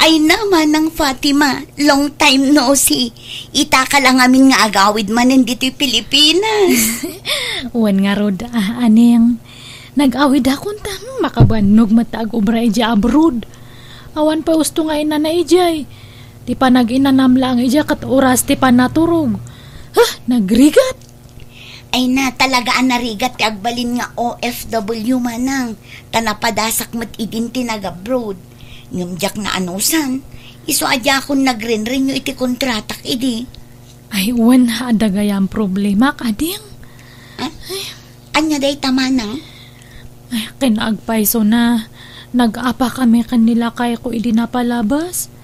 Ay naman ng Fatima, long time no see. Ita ka lang amin nga agawid man dito'y Pilipinas. Wan nga rod, aning. Nag-awid akong makabanog matag ubra ija abroad. Awan pa usto nga ina na ijay. Di pa nag-inanam lang ija kat oras ti pa naturog. Nagrigat. Ay na talaga narigat ti agbalin nga OFW manang. Tanapadasak mat idin ti nag-abroad. Ngamjak na anusan. Iso adya akong nagrenrenyo iti kontratak idi. Ay wan adagayang problema kading. Anya day tamanang? Ay, kinaagpaiso na. Nag-apa kami kanila kay ko idi napalabas.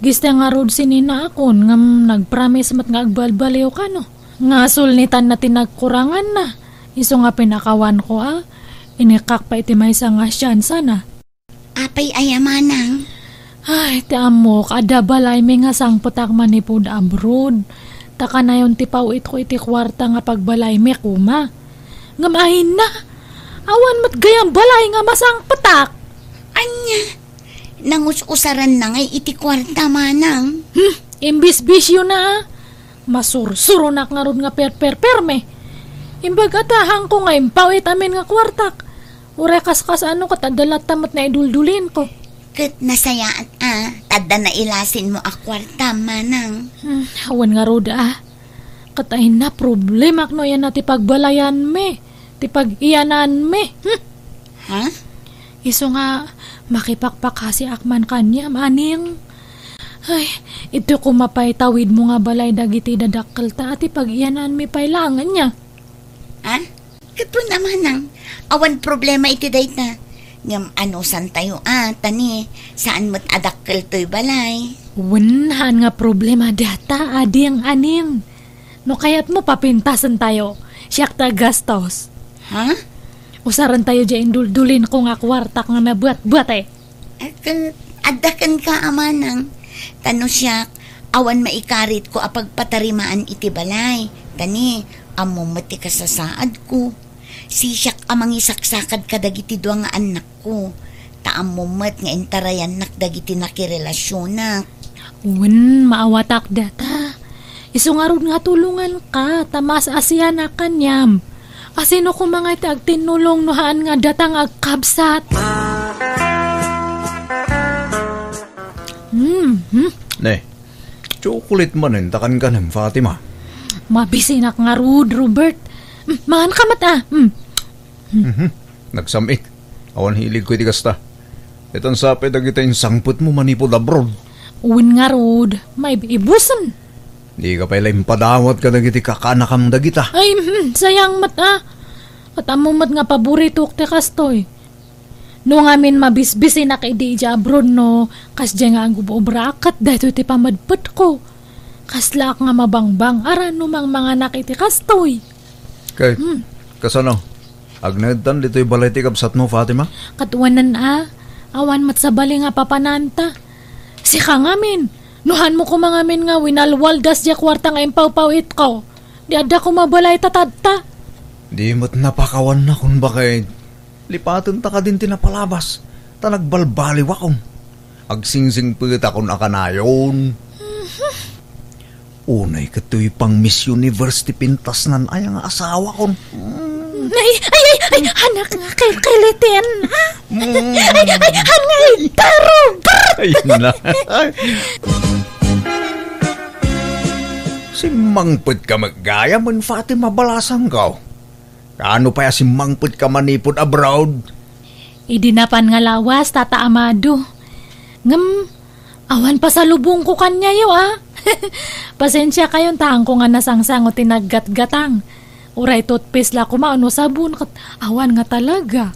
Giste nga rod sinina akon ngam nagpromise mat nga agbalbaliw ka no. Nga sulnitan na tinagkurangan na. Iso nga pinakawan ko Inikak pa iti may nga syansa na. Apay ayamanang? Ay, ti amok, adabalay may nga sangputak manipod abroad. Taka na yon ti pauit ko iti kwarta nga pagbalay may kuma. Ngamahin na. Awan mat gayang balay nga masang patak. Anya, nangus-usaran na ngay iti kwarta manang. Imbis-bisyo na masursuro na nga ron nga perme. Imbag atahang ko nga impawit amin nga kwartak. Urekas ano katadalat tamat na iduldulin ko. Kat nasayaan tada na ilasin mo kwarta manang. Awan nga roda Katay na problema no yan na ti pagbalayan me. Ti pag-iyanan me. Ha? Iso nga makipakpak kasi akman kanya maning. Ay, ito ko mapaytawid mo nga balay dagiti dadakkel ta at pag-iyanan me pailangan niya. Ha? Kato naman ang awan problema iti dayt na. Ngam san tayo tani saan mo't adakkel to'y balay. Wanahan nga problema data ading aning. No kaya't mo papintasan tayo. Siyak ta gastos. Ha? Usaran tayo dyan duldulin ko nga kwartak nga nabuat-buat Adakan ka amanang. Tano siyak, awan maikarit ko apagpatarimaan iti balay. Tani, among mati ka sa saad ko. Si siyak amang isaksakad ka dagiti dua nga anak ko. Taamong mat nga intarayan nak dagiti nakirelasyonak. Maawatak data. Iso nga ron nga tulungan ka, tamas asiyan na kanyam. Asino ko mga iti agtinulong nohaan nga datang agkabsat. Ne, chocolate manin takan ka ng Fatima. Mabisinak nga rud, Robert. Mahan ka mata. Nagsamik. Awan hilig ko iti kasta. Itong sapit agita yung sangput mo manipod abroad. Uwin nga rud, may ibusan. Di ka pala impadawat ka dagiti kakanakam dagita. Ay, sayang mata. At amumat nga paborito te kastoy. No ngamin mabisbisi na kay di abroad no, kas dyan nga ang gubobrakat dahito ti pamadput ko. Kaslak nga mabangbang aran no mga nakiti kastoy. Kay, kasano? Agnedtan dito'y balay ti kabsat mo, Fatima? Katuwanan awan mat sa bali nga papananta. Si ka ngamin, nuhan mo ko mga min nga winalwaldas dya kwarta nga impaw-pawit ko. Di ada ko mabalay tatadta. Di mo't napakawan na kung bakit. Lipatan ta ka din tinapalabas. Ta nagbalbaliw akong. Agsingsing pit akong akanayon. Unay kato'y pang Miss Universe ti pintas nan ay ang asawa kong. Ay, anak nga kay Liten. Ay, taro. Ay na. Si Mangput ka maggaya man Fatima balasang ka. Kaano pa si Mangput ka manipod abroad? Idinapan nga lawas, Tata Amado. Awan pa sa lubong ko kanya yo Pasensya kayon tahang ko nga nasangsang o tinaggat-gatang. Uray toothpaste la kumaano sabon kat awan nga talaga.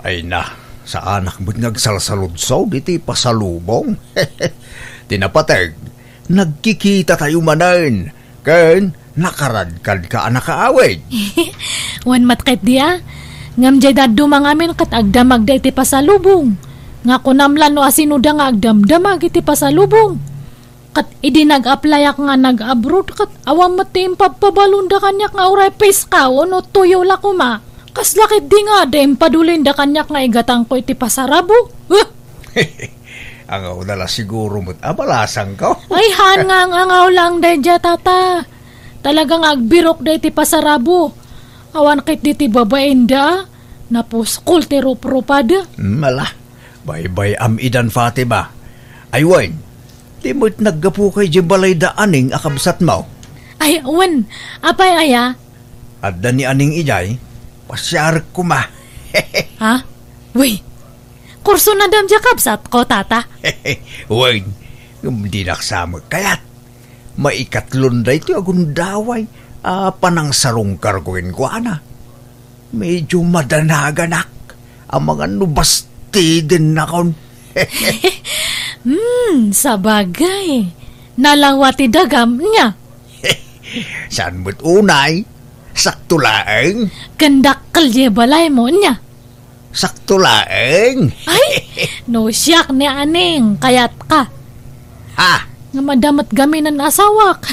Ay na, sa anak mo't nagsalsaludsaw diti pasalubong. Tinapateg, nagkikita tayo manan. Ken, nakaradkad ka anak kaawid. Wan matkit dia. Ngam jay daddo mangamin kat agdamag da iti pasalubong. Nga kunamlan no asinuda nga agdamdamag iti pasalubong. Kat idinag-applyak nga nag-abroad kat awam matim papabalunda kanyak nga uray peska o no tuyo la kuma. Kas lakit di nga da impadulin da kanyak nga igatang ko iti pasarabo. Angaw na lang siguro mo't abalasang ka. Ay, han nga ang angaw lang dayja, tata. Talagang agbirok day ti pasarabo. Awan kit di ti babaen da. Napuskol ti rup-rupada. Mala, bye-bye idan Fatima. Ay, Wayne, di mo't naggapu kay balay da aning akabsat mo. Ay, awan. Apay aya? At da ni aning ijay, pasyar ko ma. Ha? Uy, kurso na dam jakabsat ko, tata. Wayne, hindi naksamag kayat. Maikatlon da ito agundaway. Panang sarungkar ko ana. Medyo madanaganak. Ang mga nubasti din na kon. Sabagay. Nalawati dagam niya. Saan mo't unay? Sakto laeng. Kandak kalye balay mo niya. Sakto laeng. Ay, no siyak ni aning, kayat ka. Ha? Nga madamat gami ng asawak.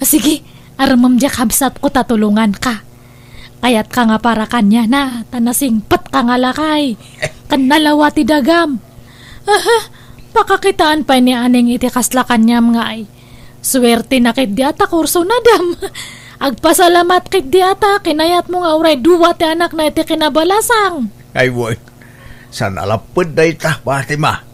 Sige, aramam jak habsat ko tatulungan ka. Kayat ka nga para kanya na, tanasing pat ka nga lakay. Kanalawati dagam. Pakakitaan pa ni aning itikasla kanyam nga ay. Swerte na kit di ata kurso na dam. Agpasalamat kit di ata, kinayat mo nga uray duwa ti anak na iti kinabalasang. Ay, boy. San alapod na ita, Fatima.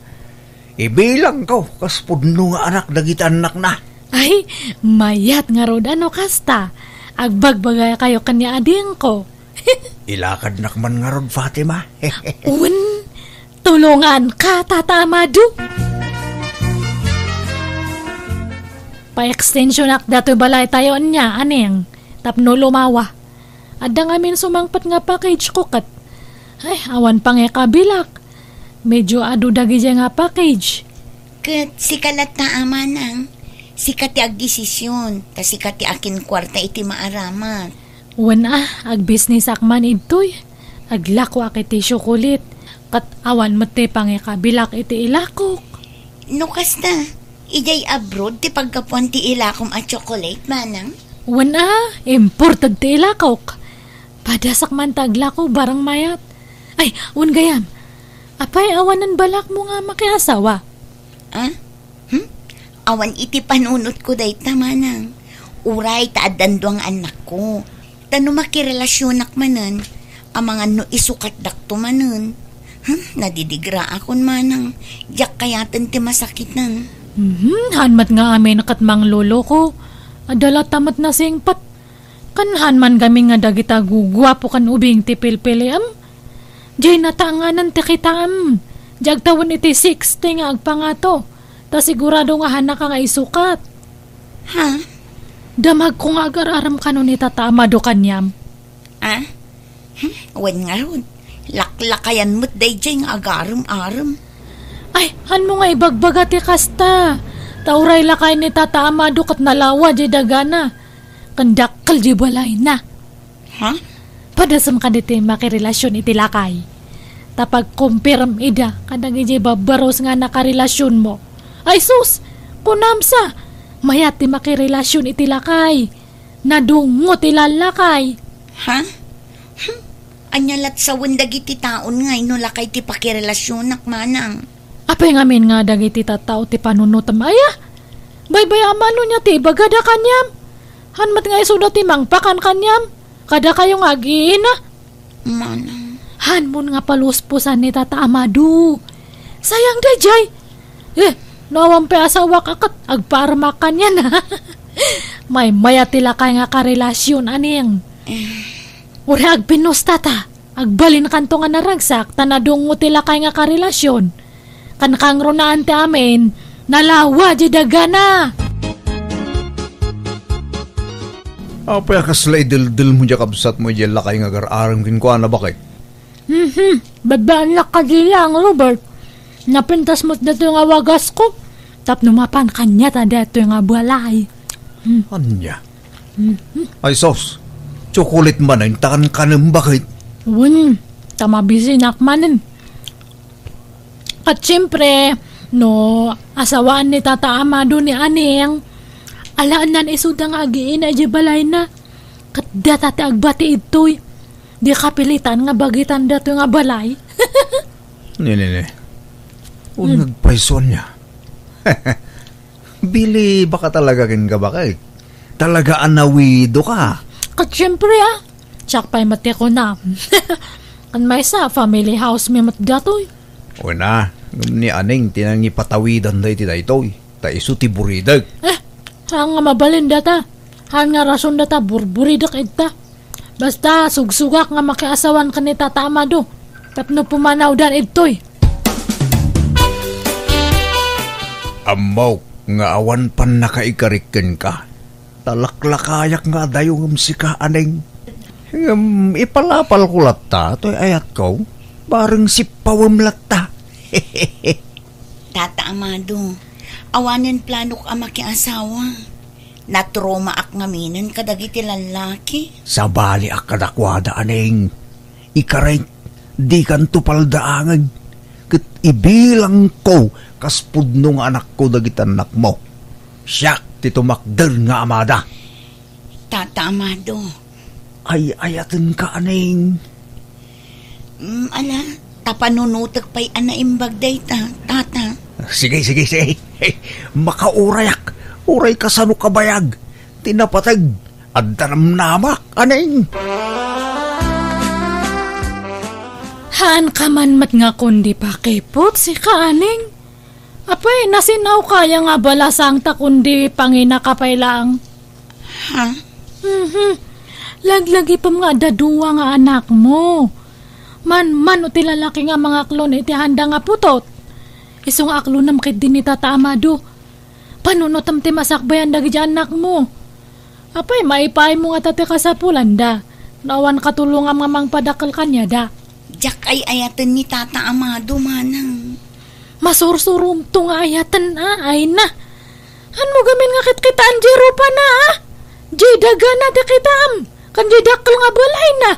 Ibilang ko, kaspunno nga anak dagiti anak na. Ay, mayat nga rod ano kasta. Agbagbagay kayo kanya ading ko. Ilakad nakman nga rod, Fatima. Un, tulungan ka, Tata Amado. Pa-extension ak dato balay tayo niya, aneng. Tapno lumawa. Adang amin sumangpat nga package ko kat. Ay, awan pang kabilak. Medyo adu dagi nga package. Kat sikalat na ama nang. Sikat ti agdesisyon. Ta sikat ti akin kwarta iti maaramat. Wan ag-business akman itoy. Aglako ak iti syukulit. Kat awan mati pang kabilak iti ilakok. Nukas na. Ijay abroad ti pagkapuan ti ilakom at chocolate manang. Wan imported ti ilakok. Padasak man taglako barang mayat. Ay, wan gayam. Apay awanan balak mo nga makiasawa. Awan iti panunot ko day tamanang. Uray taadando ang anak ko. Tano makirelasyonak manan. Ang mga no isukat dakto manan. Nadidigra akon manang. Diyak kayatan ti masakit nan. Hanmat nga amin nakatmang lolo ko. Adala tamat na singpat. Kanhan man kami nga dagita gugwapo kan ubing ti pilpiliam. Diyay natanganan ti kitam. Diyag tawon iti 60 nga agpangato. Ta sigurado nga hanak nga isukat. Ha? Damag ko nga agar-aram ka nun itatama do kanyam. Wen nga ron. Laklakayan mo't day diyay nga agaram-aram. Ay, han mo nga ibagbaga ti kasta. Tauray lakay ni Tata Amado kat nalawa di dagana. Kandakal di balay na. Ha? Padasam ka diti makirelasyon iti lakay. Tapag kumpirm ida, kadang iti babaros nga nakarelasyon mo. Ay sus, kunamsa, mayat ti makirelasyon iti lakay. Nadungot ilalakay. Ha? Anyalat sa wendag iti taon nga inulakay ti pakirelasyon nak manang. Apay ngamin nga dagiti tatao ti panunutam aya. Baybay amano niya ti bagada kanyam. Hanmat nga iso ti mangpakan kanyam. Kada kayong agiina. Manang. Hanmon nga paluspusan ni Tata Amado. Sayang dayjay. Nawampe asawa kakat agparmak kanya na. May mayatila kay nga karelasyon aning. Uri agpinos tata. Agbalin kanto nga naragsak tanadungo tila kay nga karelasyon. Kankang runaan ti amin, nalawa di dagana. Apay kaslay dil mo dya kabsat mo dya lakay nga gar-arang kinkwa na bakit? Babaan lak ka di lang, Robert. Napintas mo't dito nga wagas ko. Tap numapan kanya ta dito nga balay. Anya? Ay sos, chocolate man ay takan ka ng bakit? Tamabisin akmanin. At siyempre, no, asawaan ni Tata Amado ni Aneng, alaan nan isudang agiin ay balay na. Kat data ti agbati itoy. Di kapilitan nga bagitan dato nga balay. Nene. O nagpaiso niya. Bili, baka talaga kin ka ba kay? Talaga anawido ka. Kat syempre tsak pa'y mati ko na. Kan may sa family house may matgatoy. O na, ni aning tinangi patawidan day ti daytoy. Ta isu ti buridag. Saan nga mabalin data? Han nga rason data burburidak ita. Basta sugsugak nga makiasawan ka ni Tata Amado. Tapno pumanaw dan itoy. Amaw, nga awan pan nakaikarikken ka. Talaklakayak nga dayong sika aning. Ipalapal ko latta, to'y ayat ko. Bareng si pawam latta. Tata Amado, awanin plano ka makiasawa. Natroma ak ngaminan kadagiti lalaki. Sa bali ak kadakwada aning. Ikaray, di kan tupaldaangag. Kat ibilang ko kaspudno nga anak ko dagiti anak mo. Siyak ti tumakder nga amada. Tata Amado. Ay ayaten ka aning. Ala, tapanunutak pa'y anaimbag day tata. Sige. Hey, makaurayak. Uray ka sa kabayag. Tinapatag. Addanam namak aning. Haan ka man mat nga kundi pa kipot si kaaning. Apay, nasinaw kaya nga balasang ta kundi pangina kapay lang. Ha? Laglagi pa mga daduwa nga anak mo. Man uti lalaki nga mga klon iti handa nga putot. Isong aklo nam kit din ni Tata Amado. Panunotam ti masakbayan dagi anak mo. Apay, maipay mo nga tate ka sa pulanda. Nawan katulong ang mamang padakal kanya da. Diyak ay ayatan ni Tata Amado manang. Masursurum to nga ayatan ay na. Han mo gamin nga kitkitaan jero pa na Jay daga na da kitam. Kan jay dakal nga balay na.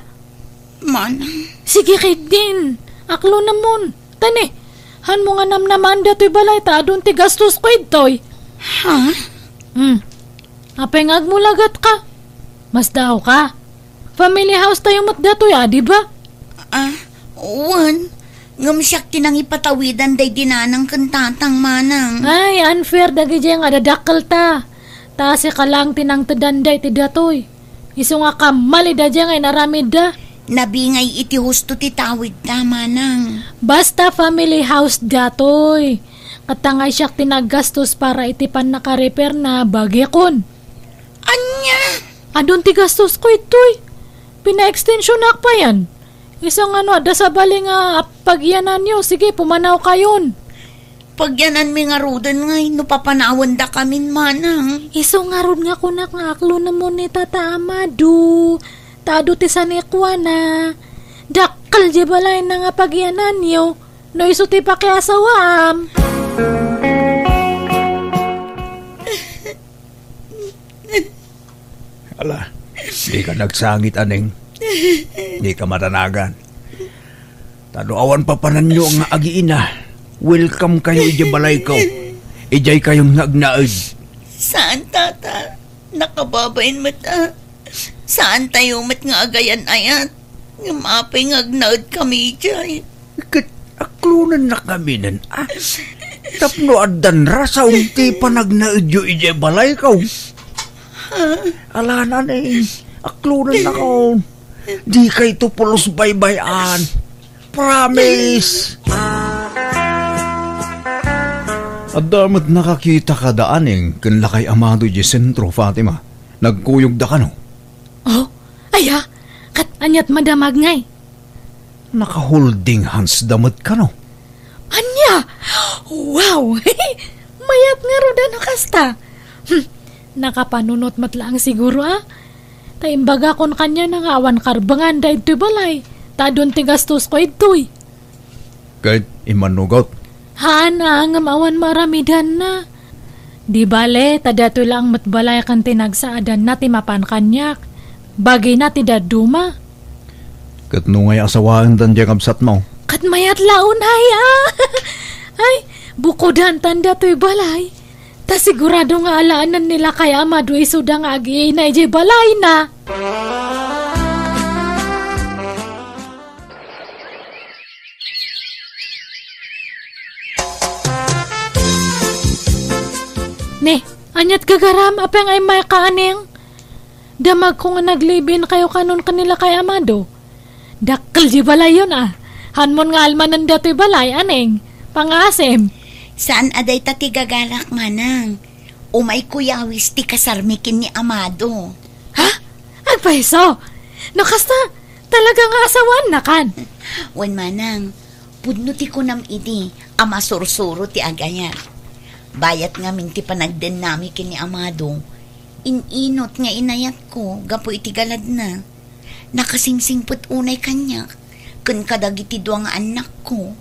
Manang. Sige kit din. Aklo namon. Tani, han mo nga namnaman dato'y balay ta adun ti gastos ko ito'y. Ha? Apay ngagmulagat ka. Mas daw ka. Family house tayo mat dato'y di ba? Uwan. Ngamsyak tinang ipatawidan day dinanang kantatang manang. Ay, unfair dagi dyan nga dadakal ta. Tasi ka lang tinang tadanday ti datoy. Iso nga kamali da dyan ay naramid da. Nabingay iti husto ti tawid ta manang. Basta family house datoy. Katangay siyak tinagastos para itipan naka-repair na bagyakon. Anya? Adun ti gastos ko itoy. Pina-extension na pa yan. Isang ada sa bali nga pagyanan nyo. Sige, pumanaw kayon. Pagyanan mi nga rudan nga, no papanawan da kamin manang. Iso nga rod nga kunak nga aklo na mo ni Tata Amado. Tado ti sanikwa na. Dakal di balay na nga pagyanan nyo. No iso ti pakiasawam. Ala, di ka nagsangit aning. Di ka matanagan. Taduawan pa pananyo nga agiina. Welcome kayo ija balay ko. Ijay kayong nagnaid. Saan tata? Nakababain mata. Saan tayo mat nga agayan ayat? Nga mapay nga agnaid kami ijay. Aklunan na kami nan. Tapno adan rasa unti pa nagnaid yu ijay balay ko. Ala na aklunan na ko. Di kay to pulos baybayan. Promise. At damat nakakita ka daaning kan lakay Amado di sentro, Fatima. Nagkuyog da ka no? Oh, aya. Kat anyat madamag ngay. Naka-holding hands damat ka no? Anya? Wow. Mayat nga roda na kasta. Nakapanunot matlaang siguro Taimbaga kon kanya nang awan karbangan da ito'y balay. Tadon ti gastos ko ito'y. Kahit imanugot. Hana nga mawan maramidan na. Di bale, tadato lang matbalay kan tinagsaadan na ti mapan kanyak. Bagay na ti daduma. Kat nungay asawaan dan diyang absat mo. Kat mayat laon Ay, bukodan tanda to'y balay. Ta sigurado nga alaanan nila kay Amado isuda nga agi na ije balay na. Ne, anyat gagaram, apeng ay may kaaning. Damag ko nga naglibin kayo kanon kanila kay Amado. Dakkel di balay yun Hanmon nga almanan dati balay, aneng. Pangasem. Saan aday tati gagalak manang? Umay kuyawis ti kasarmikin ni Amado. Ha? Agpaiso? Nakasta, talaga nga asawan na kan. Wan manang, pudno ti kunam idi, ama sursuro ti agayar. Bayat nga min ti panagden nami kini Amado. Ininot nga inayat ko, gapo iti galad na. Nakasingsingput unay kanya, kun kadagiti duwang anak ko.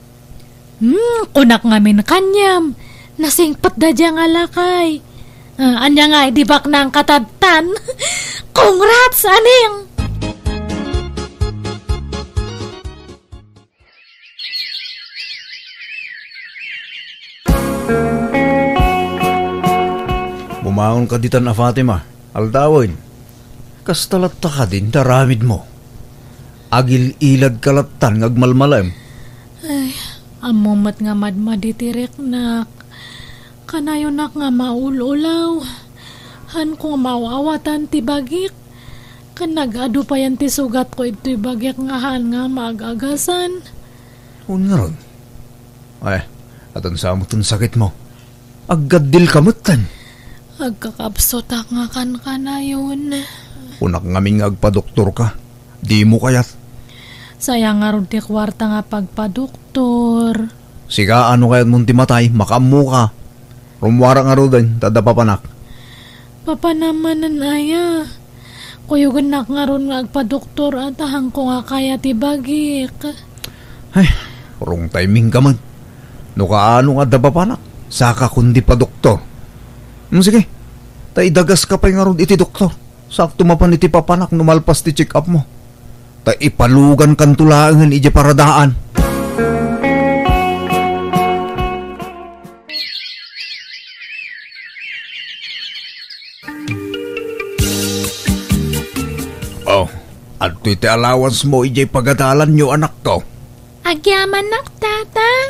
Kunak nga min kanyam, nasingpat da dya nga lakay. Anya nga idibak na ang katadtan. Congrats, aning! Bumangon ka ditan na Fatima, aldawin. Kastalata ka din, taramid mo. Agil ilad kalatan, ngagmalmalam. Ay, amumat nga madmaditirek nak. Kanayon nak nga maululaw. Han ko mauawatan ti bagik. Kanagado pa yan ti sugat ko ito'y bagik nga han nga magagasan. Un nga ron. Ay, atan sa mo sakit mo. Aggadil kamutan. Agkakapsot nga kan kanayon. Unak ngaming agpa-doktor ka. Di mo kayat. Sayang nga ron ti kwarta nga pagpa-doktor. Siga ano kayat mong timatay, makamu ka. Rumwara nga ro din, tadapapanak. Papa naman nanaya. Kuyugan nak nga ron nga agpa-doktor at ahang ko nga kaya ti bagik. Ay, urong timing ka man. No kaano nga dapapanak, saka kundi pa doktor. Sige, taidagas ka pa nga ron iti doktor. Sakto mapan iti papanak numalpas ti check up mo. Ta ipalugan kan tulangan iti paradaan. Oh, at iti allowance mo iti pagadalan nyo anak ko. Agyaman nak, tatang.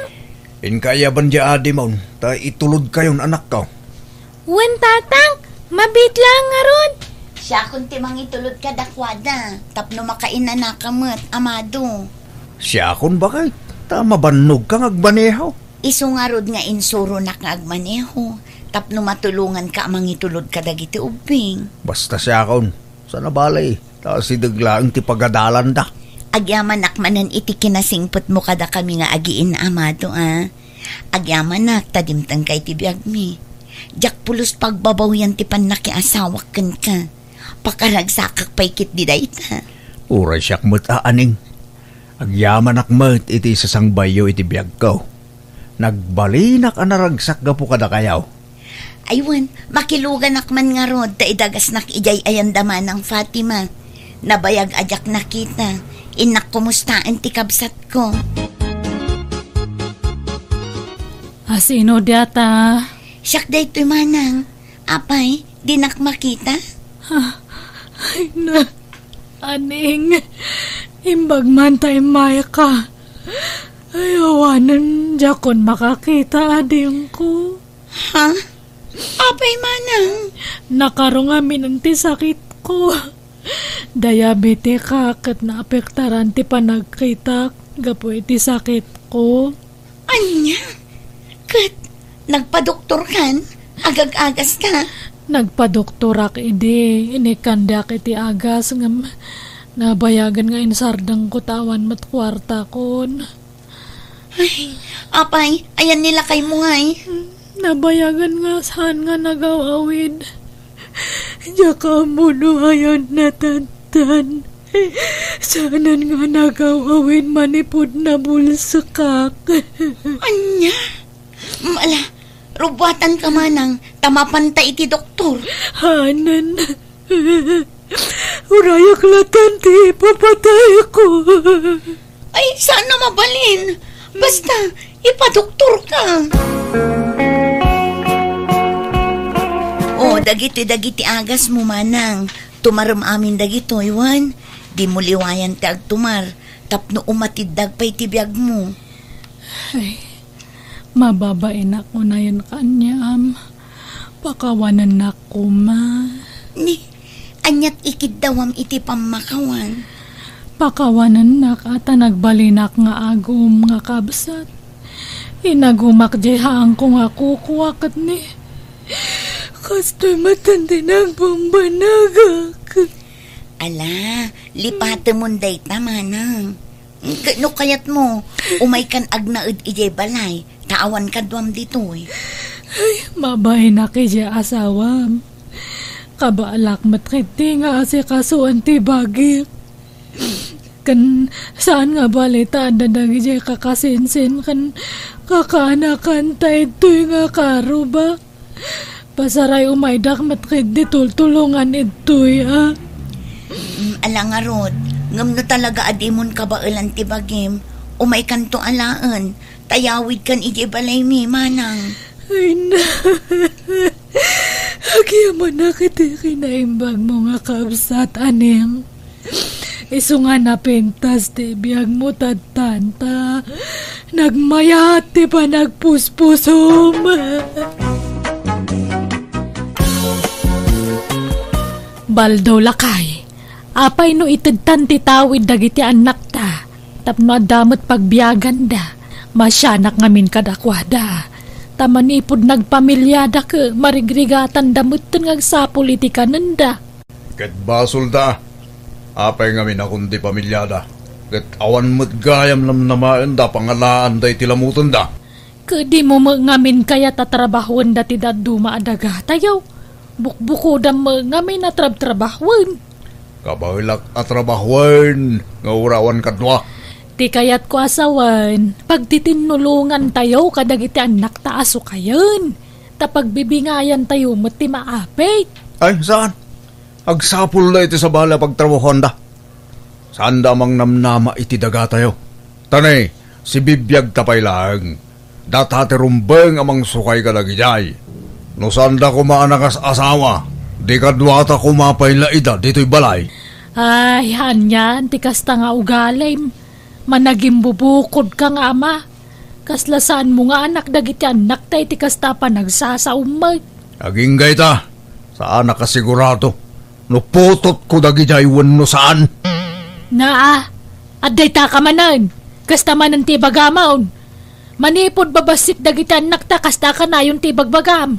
Inkaya ban di adi mo, ta itulod kayon anak ko. Wen, tatang, mabit lang nga ron. Siya kung timang itulod ka dakwada, tapno makainan na kamot, Amado. Siya kun bakit? Tama banog kang agbaneho. Isu nga rod nga insuro na nga agmaneho, tapno matulungan ka amang itulod ka dagiti ubing. Basta siya kun, sana balay, ta si daglaang ti pagadalan da. Agyaman nakmanan iti kinasingput mo kada kami nga agiin, Amado Agyaman nak, tadimtang kay ti biyag mi. Jak pulos pagbabaw yan ti panakiasawak kan ka. Pakaragsakak paikit di dayta. Uray siyak mo't aaning. Agyaman akmat iti sasangbayo iti biyag ko. Nagbalinak anaragsak gapu kada kayaw. Aywan, makilugan akman nga rod, taidagas nak ijay ayandaman ng Fatima. Nabayag ajak nakita, inak kumustaan ti kabsat ko. Asino data? Siyak day to'y manang. Apay, di nak makita? Ay na, aning, imbag man tayo may ka. Ay, awanan jakon makakita ading ko. Ha? Apay manang? Nakarong amin ang ti sakit ko. Diabetes ka kat naapektaran ti panagkita gapo iti sakit ko. Anya? Kat, nagpa-doktor kan? Agag-agas ka? Nagpa-doktorak ide, inikandak iti agas ngam nabayagan nga insardang ko tawan mat kwarta kon. Ay, apay, ayan nila kay mo ay. Nabayagan nga saan nga nagawawid. Diyaka mo no ayan natantan. Saanan nga nagawawid manipod na bulsakak. Anya? Mala, rubatan ka manang, tamapanta iti doktor. Hanan, urayak latan ti papatay ko. Ay, sana mabalin. Basta, ipadoktor ka. Oh, dagiti agas mo manang. Tumaram amin dagito, iwan. Di mo liwayan ti agtumar. Tapno umatid dagpay ti biyag mo. Ay, mababain ako na yun kanyam. Pakawanan na ko, ma. Ni, anyat ikidawam iti pamakawan. Pakawanan na ata nagbalinak nga agom nga kabsat. Inagumak jehang ko nga kukuwakat ni. Kasto'y matanda ng pambanagak. Ala, lipate mon day tamanang. No kayat mo, umay kan agnaid ijay balay, taawan ka duam ditoy. Ay, mabay na kaya asawam. Kabaalak matkiti nga asikasuan ti bagik. Kan saan nga balita dadagi jay kakasinsin kan kakanakan tayo ito'y nga karo ba? Pasaray umaydak matkiti tultulungan ito'y Ala nga Rod, ngam na talaga adimon ka ba ilan ti bagim, umay kan to alaan, tayawid kan ijay balay mi manang. Ay na, agyaman na kita kinaimbag mo nga kabsat, aneng. Iso nga napintas, ti biyag mo tadtanta, nagmayati pa nagpuspusom. Baldaw lakay, apay no itagtan ti tawid dagiti anak ta, tapno adamot pagbiyagan da, masyanak ngamin kadakwada. Tamanipod nagpamilyada ka, marigrigatan damutan nga sa politika nanda. Ket basol da, apay ngamin akong di pamilyada. Ket awan mo't gayam lam namaan da, pangalaan da itilamutan da. Kadi mo ngamin kaya tatrabahon da ti daduma adaga tayo. Bukbuko da ngamin na trabahon. Kabahilak at trabahwan, nga urawan kadwa. Ti kayat ko asawan, pagtitinulungan tayo kadagiti anak taaso kayon. Tapagbibingayan tayo mati maapit. Ay, saan? Agsapul na iti sa bala pagtrabahoan da. Saan da mang namnama iti daga tayo? Tanay, si bibiyag tapay lang. Datati rumbeng amang sukay kadagijay. No saan da kumaanakas asawa, di kadwata kumapay laida dito'y balay. Ay, hanyan, ti kasta nga ugalay. Managing bubukod ka nga ama. Kaslasaan mo nga anak dagiti anak tayo ti kasta pa nagsasaumay. Aging gayta, saan nakasigurado? No putot ko dagijay wano saan? Naa, aday ta ka manan. Kasta manan ti bagamaon. Manipod babasit dagiti anak ta kasta ka na yung ti bagbagam.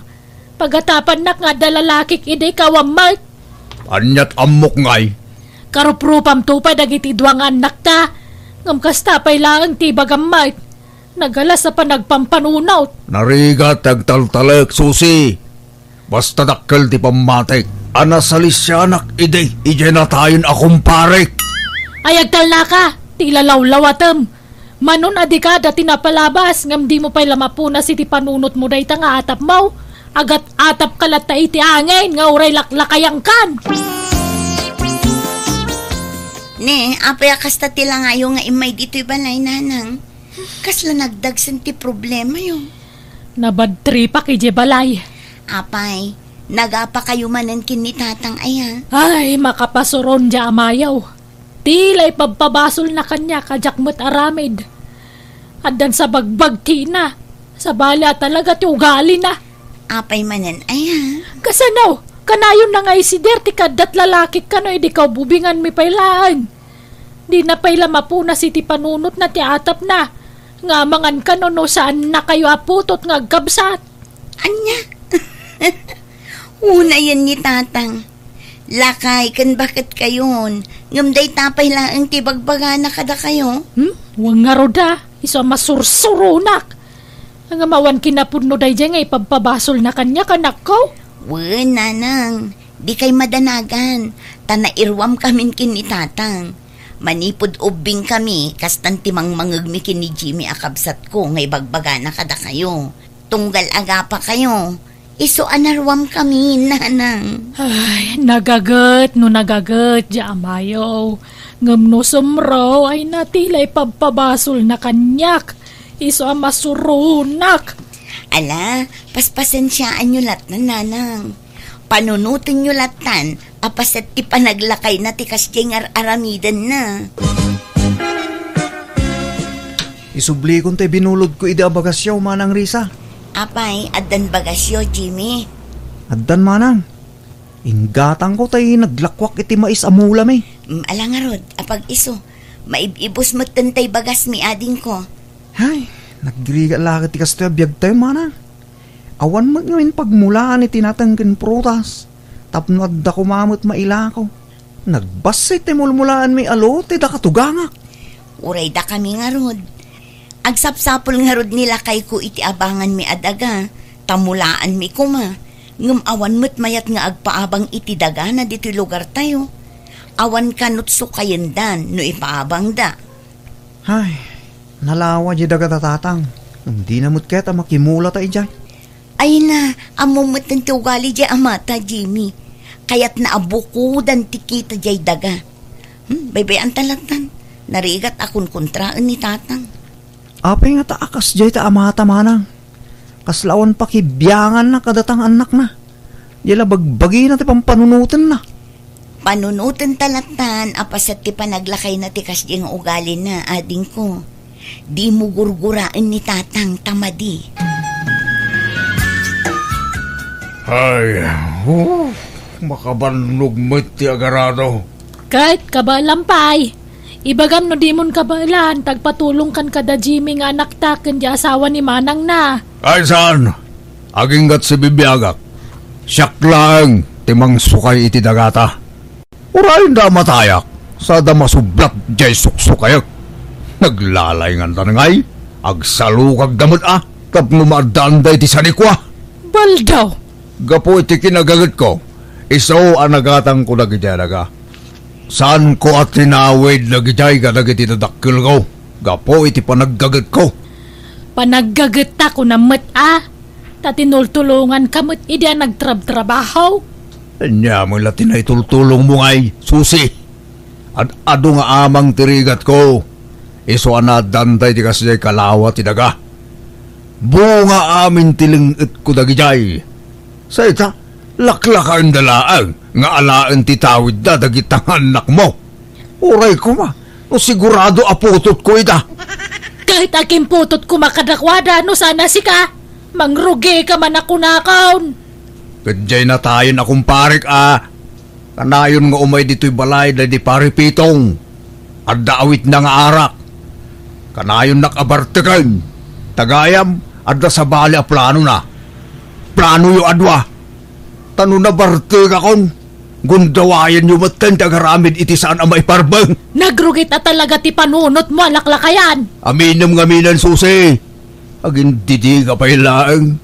Pagatapan nak nga dalalakik iday kawamay. Anyat amok ngay. Karuprupam tupay dagiti duwang anak ta. Ngam kasta pay lang ti bagamay. Nagala sa panagpampanunaw. Narigat tagtaltalek susi. Basta dakkel ti pamatik. Anasalis siya anak ide. Ije na tayon akong parek. Ayagtal na ka. Ti lalawlawatem. Manon adi ka dati napalabas. Ngam di mo pay lamapuna si ti panunot mo day ta nga atap mo. Agat atap kalat ta iti angin. Nga uray laklakayang kan. Ne, apay kasta tila ngayo nga imay dito'y balay nanang. Kasla nagdagsan ti problema yung. Nabadtri pa kay balay. Apay, nagapa kayo manan kin ni tatang aya. Ay, makapasuron dya amayaw. Tilay pagpabasol na kanya kajakmat aramid. Addan sa bagbag tina. Sa bala talaga ti ugali na. Apay manan aya. Kasanaw, kanayon na nga isider ti kadat lalaki ka no di ka bubingan mi pailaan. Di na paila mapuna si ti panunot na ti atap na. Nga mangan ka no saan na kayo aputot nga gabsat. Anya? Una yan ni tatang. Lakay kan bakit kayon? Ngamday tapay lang ti bagbaga na kada kayo. Huwag nga roda. Iso masursurunak. Ang amawan kinapudno day dyan nga ipagpabasol na kanya kanak ko. Wen, nanang. Di kay madanagan. Tanairwam kamin kin ni tatang. Manipod ubing kami, kastan timang mangagmi kin ni Jimmy akabsat ko, ngay bagbaga na kada kayo. Tunggal aga pa kayo. Iso anarwam kami, nanang. Ay, nagagat di amayo. Ngam no sumro ay natilay pagpabasol na kanyak. Iso masurunak. Ala, paspasensyaan nyo lat na nanang. Panunutin nyo latan, apaset ti panaglakay na ti kasjeng aramidan na. Isubli kong te binulod ko ida bagasyaw manang Risa. Apay, adan bagasyo, Jimmy. Addan manang. Inggatang ko tayo naglakwak iti mais amulam eh. Ala nga rod, apag iso. Maibibos matantay bagas mi ading ko. Hay, naggiriga lakit ti kastoy abiyag tayo manang. Awan mo ngayon pagmulaan iti natangkin prutas. Tapno adda kumamot maila ko. Nagbasay ti mulmulaan mi alote da katugangak. Uray da kami nga rod. Agsapsapol nga rod nila kay ko iti abangan mi adaga. Tamulaan mi kuma. Ngam awan mo't mayat nga agpaabang iti daga na dito lugar tayo. Awan kanot sukayin dan no ipaabang da. Ay, nalawa di daga tatatang. Hindi na mo't keta makimula tayo dyan. Ay na, amumot ng tugali di amata, Jimmy. Kaya't naabukudan tikita di daga. Baybay ang talatan. Narigat akong kontraan ni tatang. Apay nga taakas di ta amata manang. Kaslawan pa kibiyangan na kadatang anak na. Yala bagbagi na ti pampanunutan na. Panunutan talatan, apasat ti panaglakay na ti kasdi nga ugali na, ading ko. Di mo gurguraan ni tatang tamadi. Ay, makabannog mo ti agarado. Kahit kabalampay, ibagam no di mon kabalan, tagpatulong kan kada Jimmy nga anak taken di asawa ni Manang na. Ay saan? Aging gat si bibiyagak. Siyak lang, timang sukay iti dagata. Urayin da matayak, sa da masublat jay suksukayak. Naglalay nga tanangay, agsalukag damot tapno maadanda iti sanikwa. Baldaw! Gapo iti kinagagat ko, iso anagatang ko nagijalaga. Saan ko at tinawid nagijay ka nagiti nadakil ko? Gapo iti panaggagat ko. Panaggagat ko na tatinultulungan kamot idi nagtrab-trabaho. Anya mo latin ay tultulong mo ngay, susi. At ado nga amang tirigat ko. Iso anadantay di kasi kalawa tidaga. Bunga amin tilingit ko dagijay. Sa ita, laklakan dalaan nga alaan titawid da dagitang anak mo. Uray ko ma, no sigurado aputot ko ita. Kahit aking putot ko makadakwada, no sana si ka. Mangrugi ka man ako nakaon. Kadjay na tayo na kumparik Kanayon nga umay dito'y balay na di paripitong. At daawit na nga arak. Kanayon nakabartekan. Tagayam, adda sa bali a plano na. Plano yu adwa. Tano na bartek akon. Gundawayan yu matan tagaramid iti saan ang maiparbang. Nagrugit na talaga ti panunot mo, alaklakayan. Aminam nga minan susi. Agin didi ka pailaang.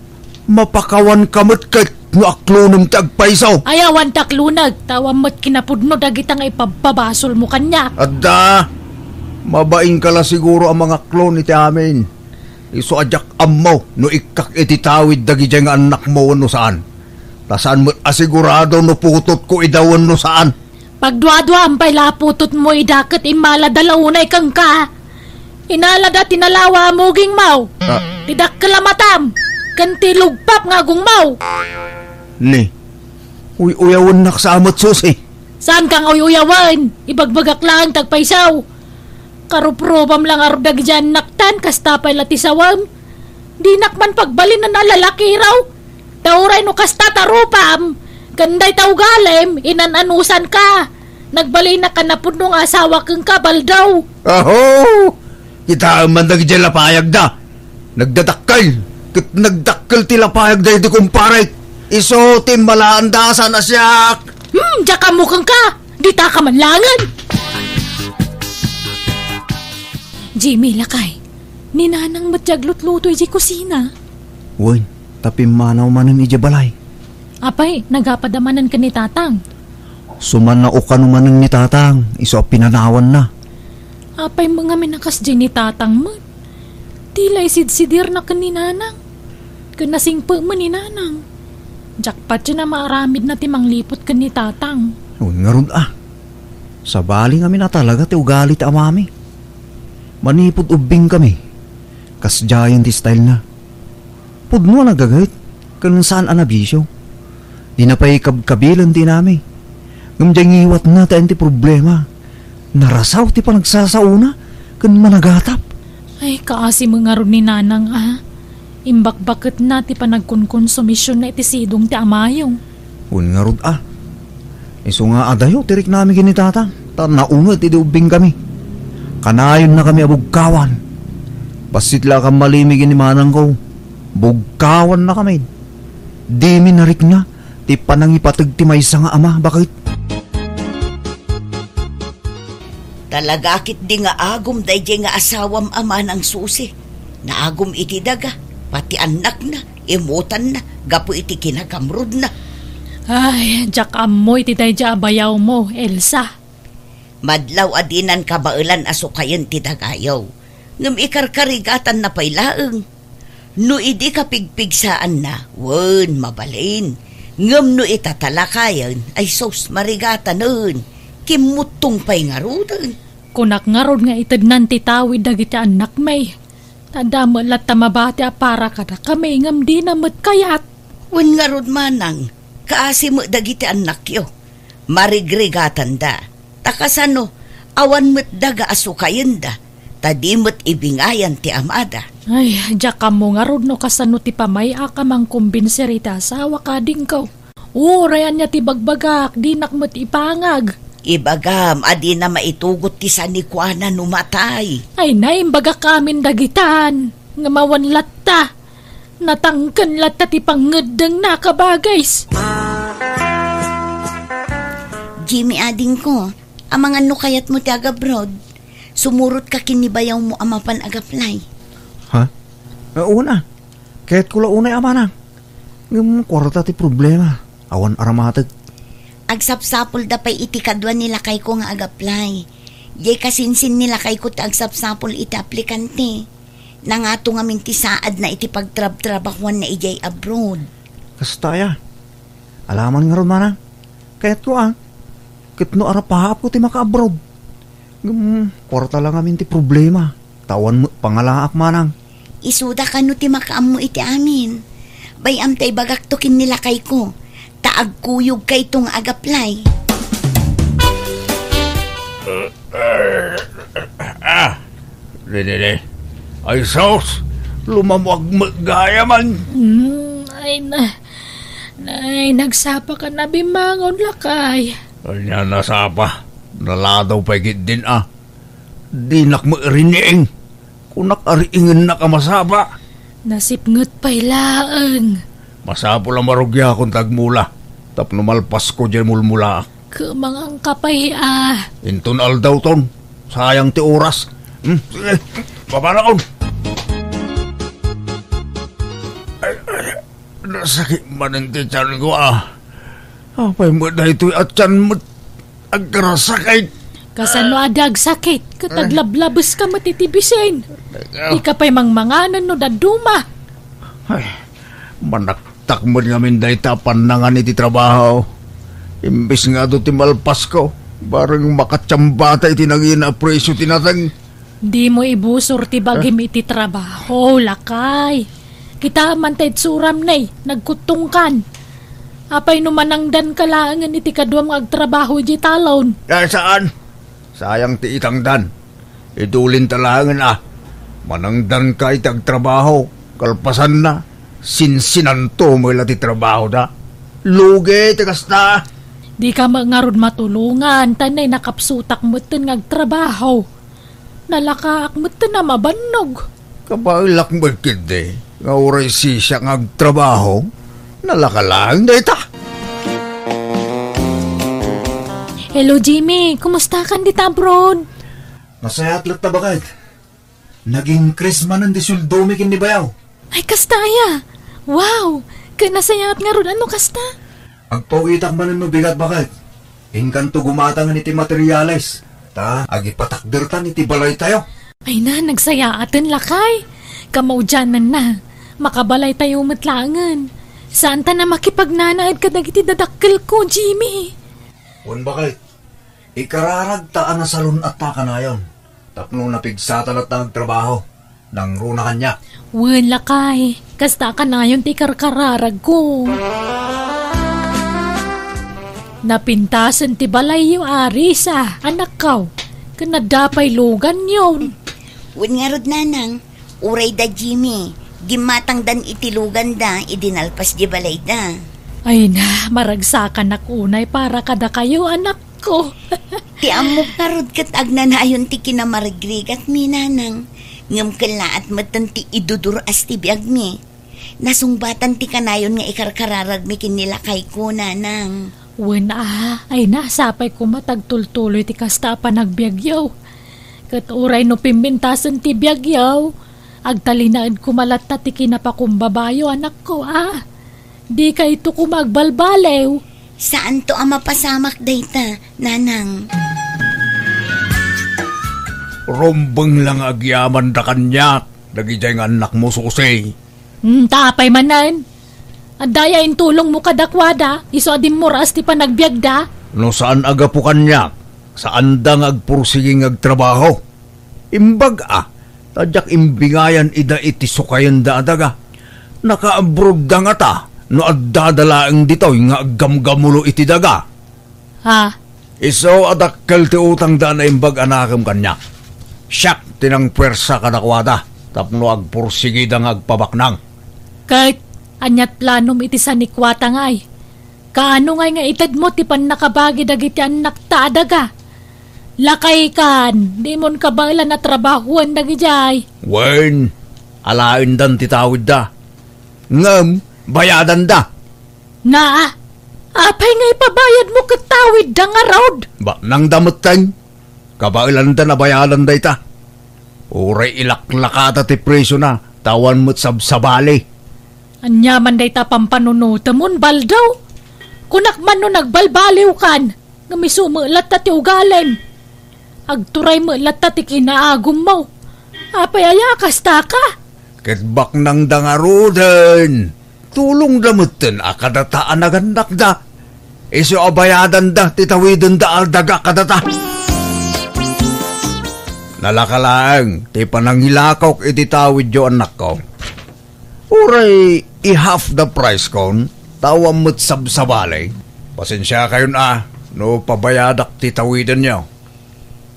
Mapakawan kamot kat no aklunong tagpaisaw. Ayawan taklunag, tawam mo't kinapudno dagitang ipababasol mo kanya. Adda, mabaing kala siguro ang mga klon iti amin. Iso adyak ammo no ikak iti tawid dagi nga anak mo no saan. Tasan mo't asigurado no putot ko idawan no saan. Pagdwa-dwa ang pailaputot mo idakat imala dalaunay kang ka. Inalada tinalawa mo ging mau. Tidak kalamatam. Kanti lugpap nga gung mau. Ni, uyawan nak sa amot susi. Saan kang uyawan? Ibagbagak lang tagpaisaw. Karuprobam lang ardag dyan naktan kastapay latisawam. Di nakman pagbalin na nalalaki raw. Tauray no kasta tarupam. Kanday taugalem, inananusan ka. Nagbali na ka na punong asawa kang kabal daw. Aho! Kita man dagdyan lapayag da. Nagdadakkel. Kit nagdakkel ti lapayag da iti kumparay. Iso timalaandasan na siyak. Diyak ka mukhang ka. Di ta ka manlangan. Jimmy, lakay. Ninanang matyaglutluto iti kusina. Uy, tapi manaw manin iti balay. Apay, nagapadamanan ka ni tatang. Suman na ukan manin ni tatang. Iso pinanawan na. Apay mga minakas dyan ni tatang mo. Tila isidsidir na ka ni nanang. Kanasingpa mo ni nanang. Jackpot yun na maaramid na timang lipot ka ni tatang. Uy, nga ron Sa bali kami na talaga ti ugali ti amami. Manipod ubing kami. Kas giant style na. Pudno nagagayt. Kanun saan anabisyo. Di na pa'y kabilan ti nami. Ngamdyang iwat na tayo ti problema. Narasaw ti pa nagsasauna. Kan managatap. Ay, kaasi mga ron ni nanang Imbak-bakit na ti panagkonkonsumisyon na iti sidong ti amayong. Un nga rod Iso nga adayo, tirik namin kinitata. Naunod, ubing kami. Kanayon na kami abugkawan. Basit la kang malimigin ni manang ko. Bugkawan na kami. Di minarik nga, ti panangipatag ti maysa nga ama. Bakit? Talagakit di nga agom dayjay nga asawam ama ng susi. Naagom iti daga, pati anak na, imutan na, gapo iti kinagamrod na. Ay, jak amoy ti dayjay abayaw mo, Elsa. Madlaw adinan kabailan aso kayen ti dagayaw. Ngam ikarkarigatan na pailaeng. No idi kapigpigsaan na, wen mabalin. Ngam no itatalakayan, ay sos marigatan nun. Kimutong pa'y nga rodan. Kunak nga rod nga itadnan ti tawid dagiti anak may. Tadama lat tamabati para kada kami ngam di namat kayat. Wen nga rod manang, kaasi mo dagiti anak yo. Marigrigatan da. Takasano, awan mo't daga asukayin da. Tadi mo't ibingayan ti amada. Ay, jak mo nga rod no kasano ti pamaya ka mang kumbinserita asawa ka ding ko. Rayan niya ti bagbagak, di nakmat ipangag. Ibagam, adi na maitugot ti sanikwana numatay. Ay naimbaga kamin dagitan, nga mawan latta. Natangkan latta ti pangedeng nakabagays. Jimmy ading ko, amang ano kayat mo ti agabroad? Sumurot ka kinibayaw mo amapan agaplay. Ha? Una, kaya't kula unay ama na. Ngam kwarta ti problema, awan aramatag. Agsapsapol da pa'y iti kadwa nila kay ko nga agaplay. Jay kasinsin nila kay ko ti agsapsapol iti aplikante. Nangato nga minti saad na iti pagtrab-trabakwan na ijay abroad. Kastaya, alaman nga ron manang. Kaya't ko kit no arapahap ko ti maka-abroad. Kwarta lang amin ti problema. Tawan mo pangalaak manang. Isuda ka no ti makaam mo iti amin. Bayam tay bagaktokin nila kay ko. Taagkuyog kay itong agaplay. Dede. Ay sos, lumamwag magaya man. Ay, nagsapa ka na bimangon lakay. Kanya nasapa, naladaw pagit din Di nakmairining, kunak ariingin na kamasapa. Nasipngot pa'y laang. Masapo lang marugya akong tagmula. Tapno malpas ko dyan mulmula. Kumangang kapay Inton aldaw ton. Sayang ti oras. Sige, baba na kon. Nasakit man ang ti tiyan ko Apay mo na ito'y at tiyan mo agkarasakay. Kasano adag sakit. Kataglablabas ka matitibisin. Di ka pa'y mangmanganan no daduma. Ay, manaktak mo nga min dahi tapan na nga iti trabaho. Imbis nga do ti malpas ko, barang makatsambata iti naging apresyo tinatang. Di mo ibusor ti bagim iti trabaho, lakay. Kita man tayo suram na'y, nagkutungkan. Apay numanangdan kalaangan iti kaduam agtrabaho iti talon. Saan? Sayang ti itangdan. Idulin talangan Manangdan ka iti agtrabaho. Kalpasan na. Sinsinanto mo ila ti trabaho da. Lugi, tigas na. Di ka mangarod matulungan, tanay nakapsutak mo ito ngagtrabaho. Nalakaak mo ito na mabanog. Kabailak mo kindi, nga uray siya ngagtrabaho, nalakalang da ita. Hello Jimmy, kumusta ka dito abroad? Nasayat lang tabakad. Naging krisman ang disuldomi kin ni bayaw. Ay kastaya, wow, kanasayat nga ron, ano kasta? Agpawitak man no bigat bakit. Inkanto gumatangan iti materialis. Ta, agipatakdertan iti balay tayo. Ay na, nagsayaatan lakay. Kamaudyanan na, makabalay tayo matlangan. Saan ta na makipagnanaid ka dagiti dadakkel ko, Jimmy? Un bakit? Ikararag taan na salon at taka na yon. Tapno napigsatan at nagtrabaho. Nang runa kanya. Wen lakay, kasta ka na yun ti karkararag ko. Napintasan ti balay yung arisa, anak kaw. Kanadapay lugan yun. Wen nga rod nanang, uray da Jimmy, Gimatang dan itilugan da, idinalpas di balay da. Ay na, maragsakan na kunay para kada kayo anak ko. Ti amok karod kat agnanayon ti kinamarigrigat mi nanang. Ngam kala at matan ti idudur as ti biag mi. Nasungbatan ti kanayon nga ikarkararag mi kinilakay ko nanang. Wena, ay na, sapay ko matagtultuloy ti kasta pa nagbiagyaw. Kat uray no pimbintasan ti biagyaw. Agtalinaan ko malatta ti kinapakumbabayo anak ko Di ka ito ko magbalbalew. Saan to ang mapasamak dayta, nanang? Rombeng lang agyaman da kanyak. Nagijay nga anak mo susi. Tapay manan. Adayain tulong mo kadakwada. Iso adim mo ras ti panagbiagda. No saan aga po kanyak? Saan da nga agpursiging agtrabaho? Imbag tadyak imbingayan ida iti sukayan da adaga. Naka-abroad da nga ta. No addadalaang ditoy nga gamgamulo iti daga. Iso adakkel ti utang da na imbag anakam kanya. Siyak tinang pwersa kadakwada. Tapno agpursigi da nga agpabaknang. Kahit anyat planom iti sanikwata ngay. Kaano ngay nga itad mo ti pan nakabagi dagiti anak ta adaga. Lakay kan, di mon kabala na trabahuan dagijay. Wen, alain dan titawid da. Ngam, bayadan da. Apay nga ipabayad mo katawid da nga road. Ba, nang damatang, kabailan da na bayadan da ita. Uray ilaklakata ti preso na, tawan mo't sabsabali. Anyaman da ita pampanunuta mon baldaw. Kunak man no nagbalbaliw kan, nga misumulat ti ugalim. Agturay mo lata ti kinaagum mo. Apay ayakas ta ka. Ketbak nang dangarudan. Tulong damutin akadataan nagandak da. Iso abayadan da titawidin da aldaga kadata. Nalakalaang ti panangilakaw ititawid yo anak ko. Uray i-half the price kon. Tawam mo't sabsabali. Pasensya kayo no pabayadak titawidin nyo.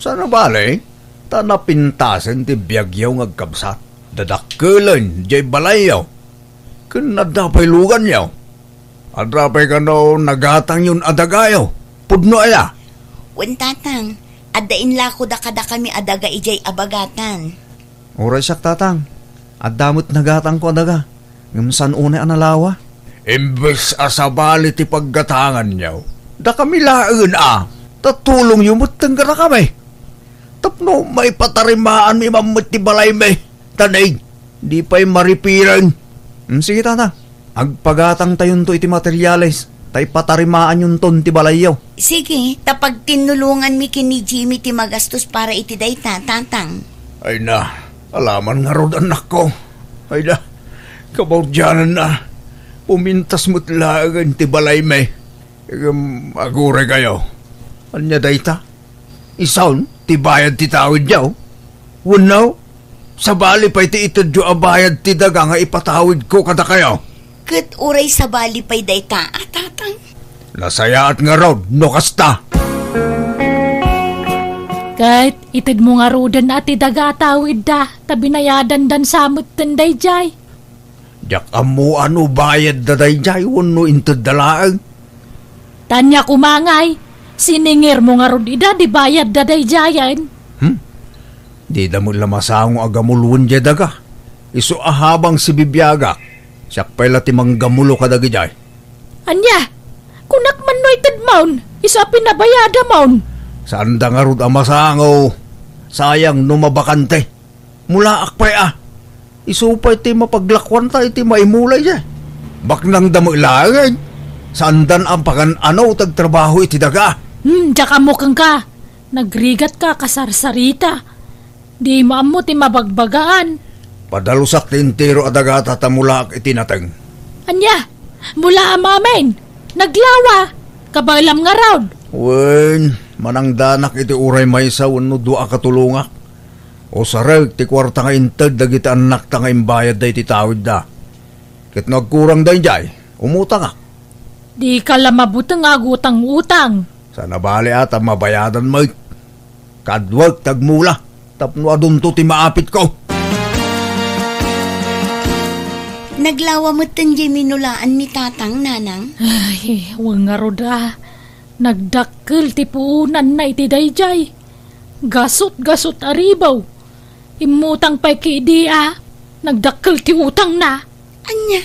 Sana bale, tanapintasan ti biyagyaw ngagkabsat. Dadakkelan, jay balayaw. Kanadapay lugan yaw. Adrapay ka no, nagatang yun adagayaw. Pudno aya. Tatang, adain lako da kada kami adaga ijay abagatan. Oray siyak tatang. Adamot nagatang ko adaga. Ngamsan unay analawa. Imbes asabali ti paggatangan yaw. Da kami laen tatulong yumutang ka na kami. Tapno may patarimaan mi mamut ti balay may. Tanay, di pa'y maripiran. Sige tata, agpagatang tayon to iti materyales. Tay patarimaan yun ton ti balayaw. Sige, tapag tinulungan mi kini Jimmy ti magastos para iti dayta, tatang. Ay na, alaman nga rod anak ko. Ay na, kabaudyanan na. Pumintas mo't lagan ti balay may. Agure kayo. Anya dayta? Isaon, ti bayad ti tawid yaw. Wanaw, sa bali pa iti itadyo abayad ti daga nga ipatawid ko kada kayo. Kat uray sa bali pa'y dayta, tatang. Nasayaat nga raw, no kasta. Kahit itid mo nga rodan at idaga atawid da, tabinayadan dan samot tanday jay. Diyak amo ano bayad da day jay, wano intad dalaang. Tanya kumangay, siningir mo nga rod ida, di bayad da day jayan. Di da mo lamasang agamulun jay daga. Iso ahabang si Bibiyaga, siyak pala timang gamulo ka dagi jay. Anya, kunak man no itid maun, isa pinabayada maun. Saan da nga rod amasango? Sayang no mabakante. Mula akpay Isupay ti mapaglakwan ta iti maimulay jay. Baknang damo ilagay. Saan dan ang pakan tagtrabaho iti daga? Tsaka mukhang ka. Nagrigat ka kasarsarita. Di maamo ti mabagbagaan. Padalusak ti intero adaga tatamulak iti nateng. Anya, mula amamen. Naglawa. Kabalam nga raud. Wen, manang danak iti uray maysa wano dua katulungak. O sarag ti kwarta nga intag dagiti anak ta nga imbayad da iti tawid da. Kit nagkurang da jay, umutang Di ka lamabutang agutang-utang. Sana bali ata mabayadan mo. Kadwag tagmula. Tapno adunto ti maapit ko. Naglawa mo tanjay minulaan ni tatang, nanang? Ay, wang nga roda. Nagdakkel ti puunan na iti dayjay. Gasot aribaw. Imutang pa'y kiidia. Nagdakkel ti utang na. Anya,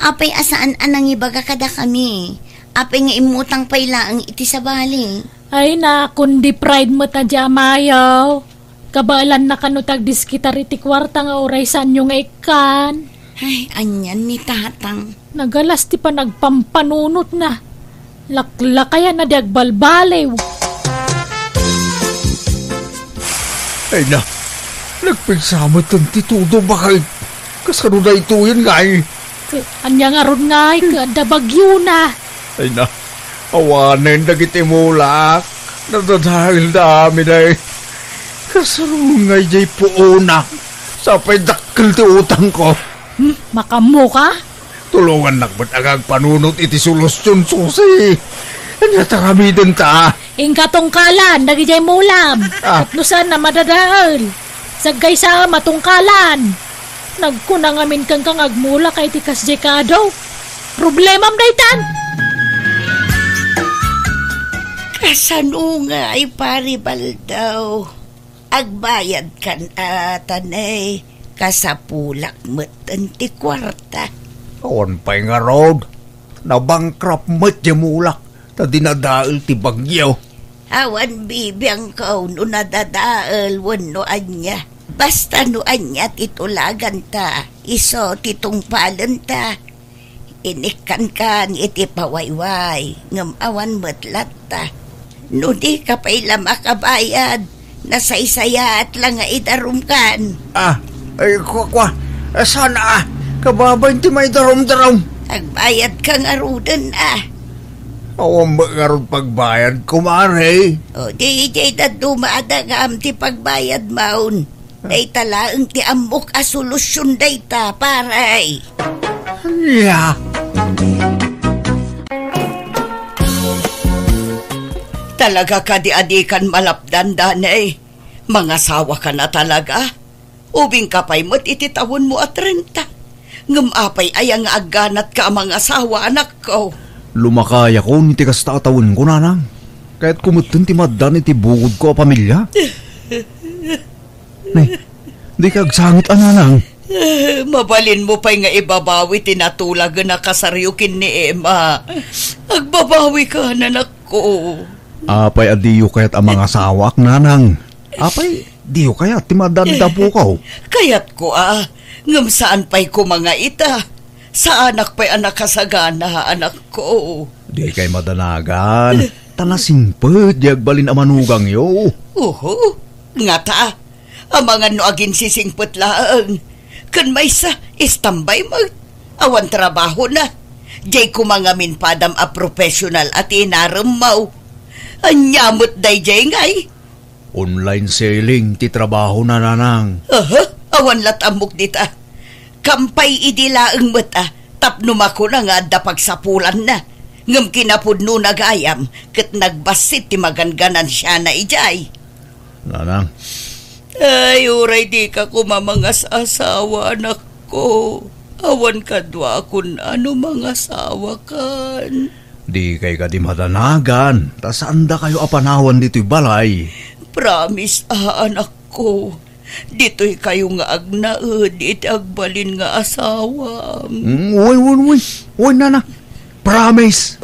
apay asaan anang ibaga kada kami. Apay nga imutang pa'y laang iti sabali. Ay na, kundi pride mo ta dya mayaw. Kabalan na kanutag diskitar iti kwarta nga oray saan yung ikan. Ay, anyan ni tatang. Nagalas ti pa nagpampanunot na. Laklakaya na di agbalbalew. Ay na, nagpagsamot ang titudo bakit? Kasano na ito yun nga eh. Anya nga ron nga kada bagyo na. Ay na, awanin na kitimulak. Nadadahil dami na eh. Kasano nga jay puuna. Sapay dakil ti utang ko. Makamo ka? Tulungan nakbat agag panunot iti solusyon susi. Anya tarami din ta. Ingkatungkalan, nagijay mulam. Atlusan na madadahal. Sagay sa matungkalan. Nagkunang amin kang agmula kay tikas jekado. Problemam daytan. Kasano nga ay paribal daw. Agbayad kan atanay. Kasapulak mo't ti kwarta. Awan pa'y nga road. Nabangkrap mo't jamulak. Ta dinadaal ti bagyo. Awan bibiyang kau no nadadaal wanoan niya. Basta noan niya titulagan ta. Iso titungpalan ta. Inikan kan iti pawayway. Ngam awan matlat ta. No di ka pa'y makabayad. Nasaysaya at lang nga idarum kan. Ay, kwa. Sana kababay ti may darom-darom. Agbayad kang arudan Awan ba nga ron pagbayad, kumare? O di na dumaadagam ti pagbayad maun. Day talaang ti amok a solusyon day ta, paray. Yeah. Talaga ka di adikan malapdan, danay. Mga sawa ka na talaga. Ubing kapay mo't ititawon mo at 30. Ngamapay ayang aganat ka mga asawa, anak ko. Lumakaya ko ni tikas tatawin ko, nanang. Kaya't kumutun ti madan iti bugod ko a pamilya. Nay, di ka agsangit, nanang. Mabalin mo pa'y nga ibabawi tinatulag na kasaryukin ni Emma. Agbabawi ka, nanak ko. Apay adiyo kaya't ang mga sawak, nanang. Apay, diyo kaya't ti madan tapo ko. Kaya't ko ngam saan pa'y ko mga ita. Sa anak pa'y anak kasagana, anak ko. Di kay madanagan. Tanasimpet, di agbalin ang manugang yo. Nga ta. Ang mga noagin sisingpet laang. Kan may sa istambay mag. Awan trabaho na. Jay ko mga minpadam a professional at inaramaw. Anyamot day jay ngay. Online selling, ti trabaho na, nanang. Awan latamok dita. Kampay idilaang mata, tapno mako na nga dapagsapulan na. Ngam kinapudno nagayam, kat nagbasit ti maganganan siya na ijay. Nanang. Ay, uray di ka kumamangas asawa, anak ko. Awan ka dwa kun ano mga asawa kan. Di kay ka di madanagan. Ta saan da kayo apanawan dito'y balay? Promise, anak ko. Dito'y kayo nga agnaed, iti agbalin nga asawa. Uy, nana. Promise.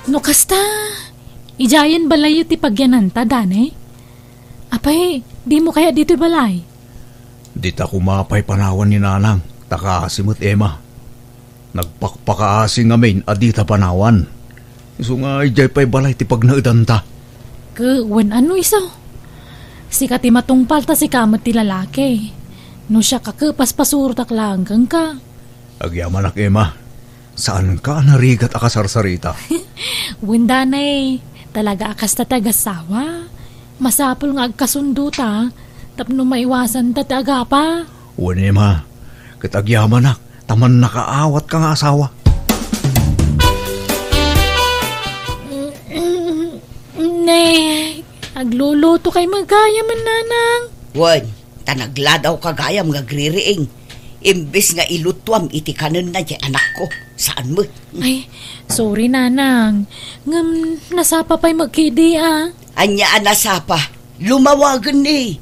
No kasta, ijayan balay ti pagyananta, danay? Apay, di mo kaya dito'y balay? Di ta kumapay panawan ni nanang. Takasimot Emma. Nagpakpakaasing ngamin adita panawan. Iso nga ijay pa'y balay ti pagnaedan ta. Wen ano iso? Si kati matungpal ta si kamat ti lalaki. No siya kakepas pasurtak lang kang ka. Agyaman ak Emma. Saan ka narigat akasarsarita? Wen danay, talaga akas ta tagasawa. Masapol nga agkasundo ta. Tapno maiwasan ta tagapa. Wen Emma. Katagyaman na, taman nakaawat ka nga asawa. Agluluto kay magaya man nanang. Wan, tanagladaw kagayam nga gririing. Imbes nga ilutwam iti kanon na di anak ko. Saan mo? Ay, sorry nanang. Ngam, nasapa pa'y magkidi Anya anasapa, lumawagan ni.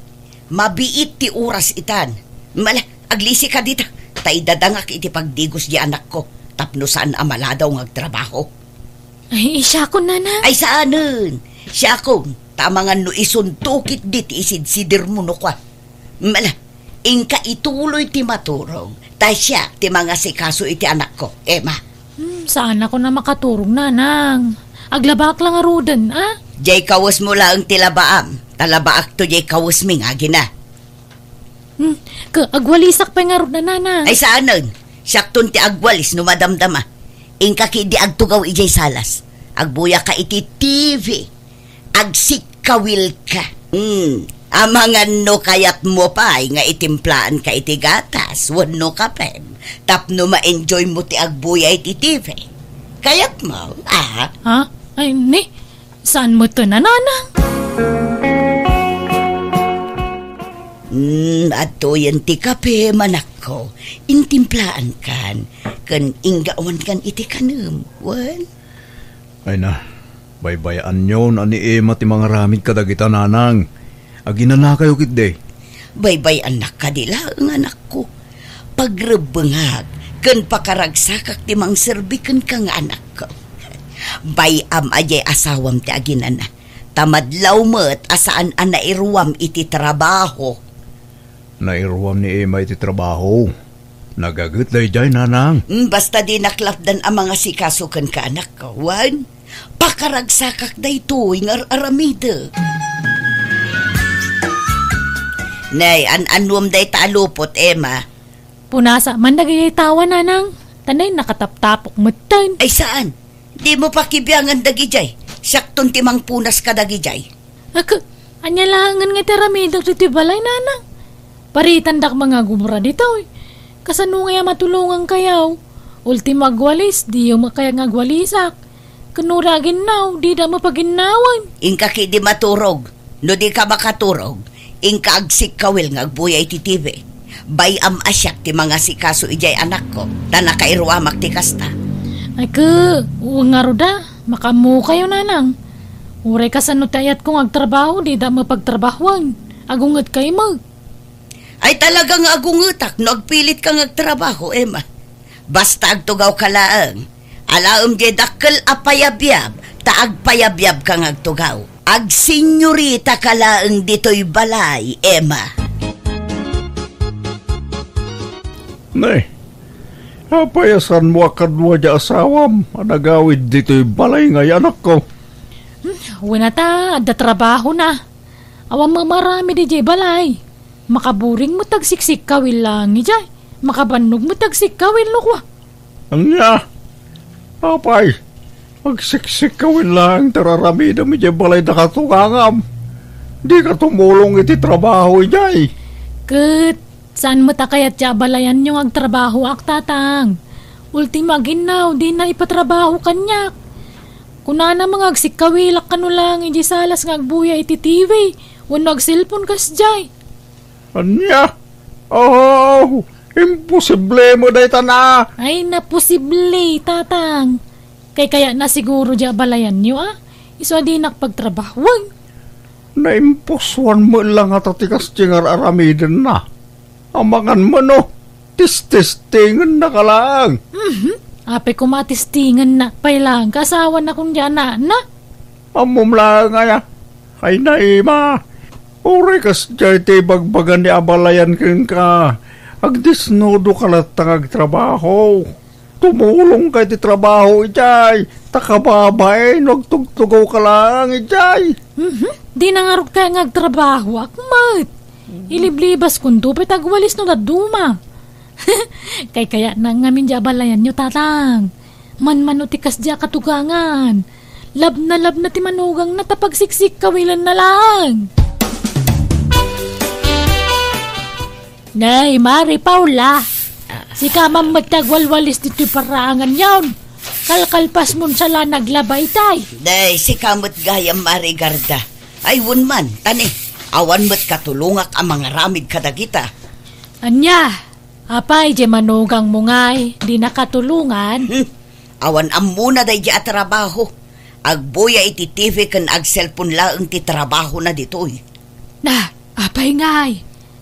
Mabiit ti oras itan. Mala, aglisi ka dita. Tay dadangak iti pagdigos di anak ko. Tapno saan amaladaw ngagtrabaho. Ay, siya ko nanang. Ay saanen? Siya ko, tamangan no isuntukit dit isidsidir mo no kwa. Mala, ingka ituloy ti maturog. Tay siya ti mga sikaso iti anak ko, Emma. Saan ako na makaturog nanang? Aglabak lang arudan, Jay kawas mo lang tilabaam. Talabaak to jay kawas ming agina. Agwalisak pa nga na nanang. Ay saanen? Siyakton ti agwalis no madamdama. Ingka ki di agtugaw ijay salas. Agbuya ka iti TV. Agsikawil ka. Amangan no kayat mo pa nga itimplaan ka iti gatas. Wano ka pem. Tapno ma-enjoy mo ti agbuya iti TV. Kayat mo, Ha? Ay, ni? Saan mo to na nanang? Ato yan ti kape manak ko. Intimplaan kan. Kan inggawan kan iti kanum. Wan? Ay na, baybayaan nyo na ni Emma ti mga ramid kadagita nanang. Agina kayo kitde. Baybay anak ka dila ang anak ko. Pagrebengag, kan pakaragsakak ti mang serbikan ka nga anak ko. Bayam ajay asawam ti aginana. Tamadlaw mo't asaan ang nairuwam iti trabaho. Nairuwam ni Emma iti trabaho. Nagagot day jay nanang. Basta di naklapdan ang mga sikasukan ka anak ko. Wan? Pakaragsakak day tuwing aramida. Nay, an-anwam day talupot, Emma. Punasa, man nagayaytawa nanang. Tanay nakataptapok matan. Ay saan? Di mo pa kibiyangan dagijay. Sakton timang punas ka dagijay. Anya langan nga tiramidang titibalay nanang. Paritandak mga gumura dito Kasano nga matulungan kayaw. Ultima agwalis, di yung makaya nga agwalisak. Kanuragin naw, di da mapaginawan. Ingka ki di maturog. No di ka makaturog. Ingka agsikawil nga agbuyay ti TV. Bayam asyak ti mga sikaso ijay anak ko. Na nakairuamak ti kasta. Ay uwang nga roda, makamu kayo nanang. Uray kasano tayat kong agtrabaho, di da mapagtrabahuan. Agungat kayo mo. Ay talagang agungutak no agpilit kang agtrabaho, Emma. Basta agtugaw ka laang. Alaom di dakkel apayabyab, taagpayabyab kang agtugaw. Agsenyorita ka laang dito'y balay, Emma. Nay, apayasan mo akadwa di asawam. Anagawid dito'y balay ngay anak ko. Wala ta, adda trabaho na. Awang marami di jay balay. Makaburing mo tagsiksik kawil lang ijay. Makabanog mo tagsik kawil lukwa. Anya, apay, magsiksik kawin lang tararamida mi jay balay na katungangam. Di ka tumulong iti trabaho ijay. Saan mo takayat siya balayan yung agtrabaho ak tatang? Ultima ginaw, di na ipatrabaho kanyak. Kunana mga agsikawilak kanulang iji salas nga agbuya iti TV. Wano agsilpon kas jay. Anya? Oh, imposible mo day na. Ay, naposible, tatang. Kaya na siguro diya balayan nyo, Iso di nakpagtrabahuan. Naimposwan mo lang at atikas tingar aramidin na. Amangan mo no, tistingan na ka lang. Ape kumatistingan na, pailang kasawa na kung diyan na. Amom lang nga, ay naima. Uri kas jay ti bagbagan ni abalayan kin ka. Agdisnodo ka latang agtrabaho. Tumulong ka ti trabaho ijay. Takababay, nagtugtugaw ka lang ijay. Di nangarog ka nga agtrabaho, akmat. Iliblibas kung dupit agwalis no laduma. Kaya na ngamin di abalayan nyo, tatang. Man utikas di katugangan. Lab na ti manugang na tapagsiksik kawilan na lang. Nay, Mari Paula. Si kamang magtagwalwalis dito parangan yawn. Kalkalpas mo sala naglabay tay. Day, si kamot gayam Marigarda. Ay, man, tani. Awan mo't katulungak ang mga ramid kadagita. Anya, apay di manugang mo nga'y, di nakatulungan. Awan am muna day di trabaho. Agbuya iti TV kan ag cellphone laeng ti trabaho na ditoy. Na, apay nga'y,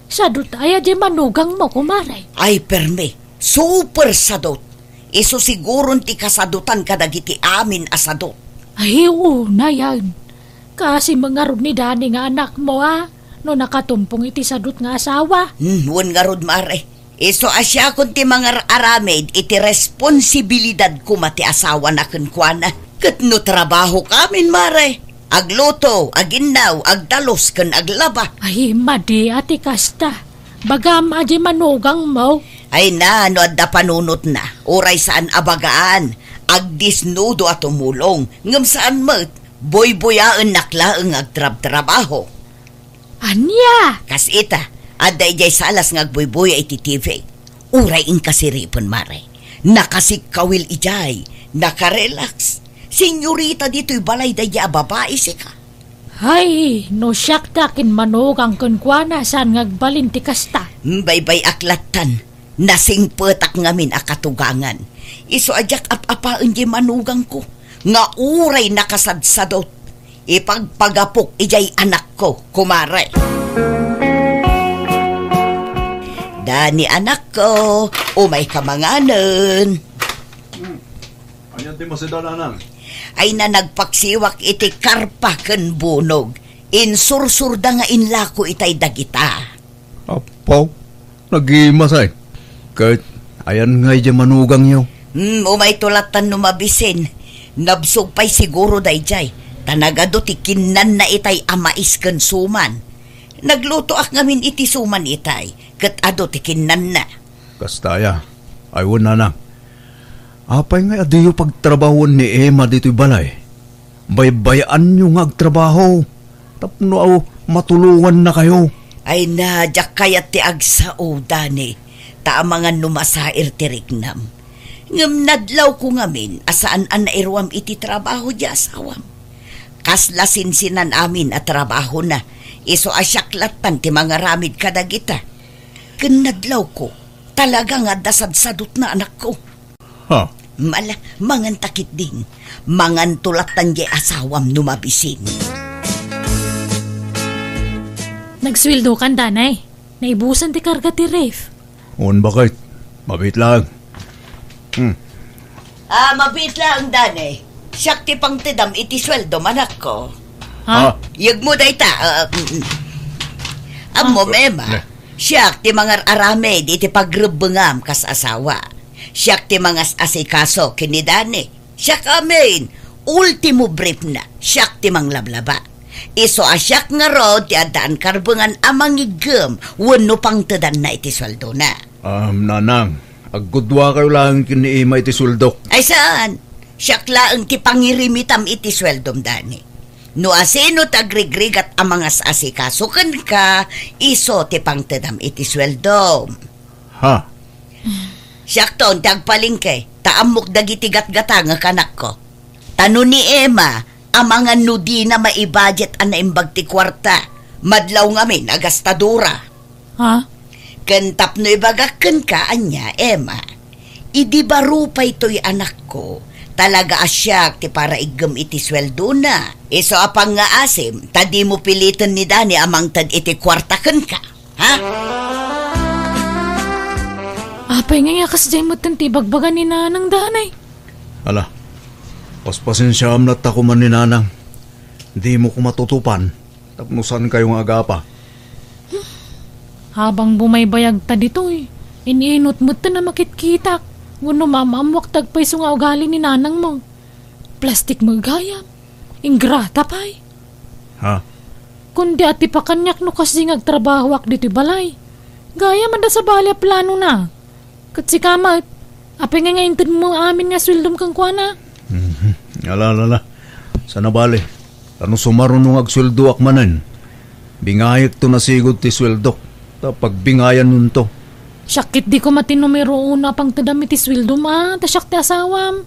sadot ay di manugang mo kumaray. Ay, perme, super sadot. Iso siguron ti kasadutan kadagiti amin asadot. Ay, una yan. Kasi mga rod ni Dani nga anak mo no nakatumpong iti sadot nga asawa. Wan nga rod mare. Iso asya kun ti mga aramid iti responsibilidad ko mati asawa na kunkwana. Kat no trabaho kamin mare. Agluto, aginaw, agdalos kan aglaba. Ay, madi ati kasta. Bagam aji manugang mo. Ay na, no adda panunot na. Uray saan abagaan. Agdisnudo at umulong. Ngam saan mat, boy-boyaan naklaang agtrab-trabaho. Anya? Kas ita, adda ijay salas ngagboy-boy iti TV. Uray in kasiripon mare. Nakasikawil ijay, nakarelax. Senyorita dito'y balay daya babae sika. Hay, no siyak takin manugang kunkwana saan ngagbalin ti kasta. Baybay aklatan. Nasing petak ngamin akatugangan. Iso ajak apapaan di manugang ko. Nga uray nakasadsadot. Ipagpagapok ijay anak ko, kumare. Dani anak ko, umay kamanganan. Ayan di masidalanan. Ay na nagpaksiwak iti karpa ken bunog. Insursurda nga inlako itay dagita. Apaw, nag-imasay. Kahit ayan nga'y di manugang yaw. Umay tulatan numabisin. Nabsog pa'y siguro dayjay. Tanagado ti kinan na itay amais ken suman. Nagluto ak ngamin iti suman itay. Kat ado ti kinan na. Kastaya, aywan na na. Apay nga adiyo pagtrabahon ni Emma dito'y balay. Baybayaan nyo nga agtrabaho. Tapno aw matulungan na kayo. Ay na, jak kayat ti agsao, Dani. Taamangan numasair ti rignam. Ngam nadlaw ko ngamin, asaan an nairwam iti trabaho di asawam. Kaslasinsinan amin at trabaho na. Iso asyaklatan ti mga ramid kadagita. Kanadlaw ko, talaga nga dasadsadot na anak ko. Ha? Mangan takit din. Mangan tulatan di asawam numabisin. Nagswildo kan danay. Naibusan ti karga ti Rafe. Un bakit? Mabit lang. Mabit lang, Dani. Siyak ti pang tidam iti sweldo manak ko. Ha? Yag mo day ta. Amo, Mema. Siyak ti mga arame di ti pagrubungam kas asawa. Siyak ti mga asikaso kini Dani. Siyak amin. Ultimo brief na. Siyak ti mang lablaba. Iso asyak nga ro ti adaan karbungan amang igam. Wano pang tadan na iti sweldo na. Nanang. Agudwa kayo lang kini Ima iti suldok. Ay saan? Siyak laang ti pangirimitam iti sweldom, Dani. No asino tagrigrigat ang mga asikasukan ka, iso ti pangtedam iti sweldom. Ha? Siyak ton, tagpalingke, taamok dagiti gatgata nga kanak ko. Tano ni Emma, ang mga nudi na maibudget ang naimbag ti kwarta. Madlaw ngamin, agastadura. Ha? Kentap no ibagakan ka, anya, Emma. Idi baro pa ito'y anak ko. Talaga asyak ti para igam iti sweldo na. Iso apang nga asim, tadi mo pilitan ni Dani amang tad iti kwartakan ka. Ha? Apay nga yakas dyan mo tanti bagbagan ni nanang danay. Ala, paspasin siya amnat ako man ni Nanang. Di mo ko matutupan. Tapnusan kayong agapa. Habang bumaybayag ta dito iniinot mo ta na makitkitak. Wano mamamwak tagpay so nga ugali ni nanang mo. Plastik magayam. Ingrata pay. Ha? Kundi ati pa kanyak no kasi ngagtrabaho ak dito'y balay. Gaya man da sa balay plano na. Kat si kamat, apay nga intid mo amin nga swildom kang kuana. Ala. Sana bali. Ano sumaron nung agsuldo ak manan. Bingayak to na sigod ti sweldo. Tapag bingayan nun to. Syakit di ko matinumero una pang tadamit iswildom tasyak ti asawam.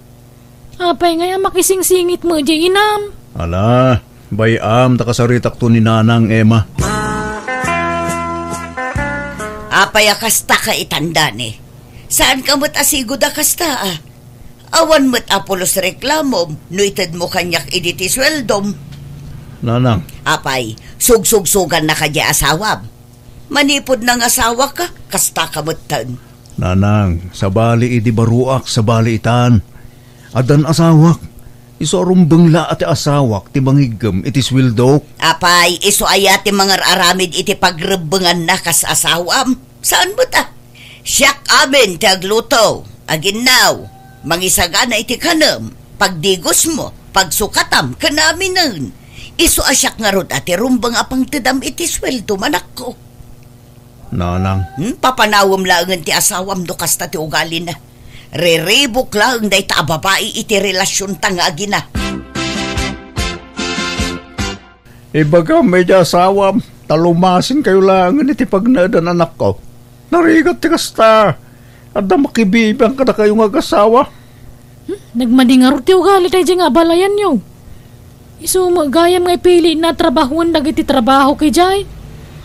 Apay nga makisingsingit mo di inam. Ala, Bayam, takasaritak to ni Nanang Emma. Apay akasta ka itanda ni. Saan ka mo't asigo da kasta Awan mo't apulos reklamom, nuited mo kanyak iditi sweldom. Nanang, Apay, sugsugsugan na kadya asawam. Manipod ng asawa ka, kasta ka mo't tan. Nanang, sa bali idi baruak, sa bali itan. Adan asawak, iso arumbang ati asawak, ti mangigam, iti swildok. Apay, iso ayati mga aramid iti pagrebengan na kas asawam. Saan mo ta? Siyak amin ti agluto, aginaw, mangisaga na iti kanam, pagdigos mo, pagsukatam, kanamin nun. Iso asyak nga rod ati rumbang apang tidam iti sweldo manak ko. Nanang, Papanawam laangan ti asawam do kasta ti ugali na. Reribok lang day ta babae iti relasyon tangagi na. ibaga medya asawam, talumasin kayo lang iti pagnadan anak ko. Narigat ti kasta, ada makibibang ka na kayong agasawa. Nagmadingar ti ugali tayo nga balayan nyo. Iso gayam nga ipili na trabahuan dagiti trabaho kay Jay.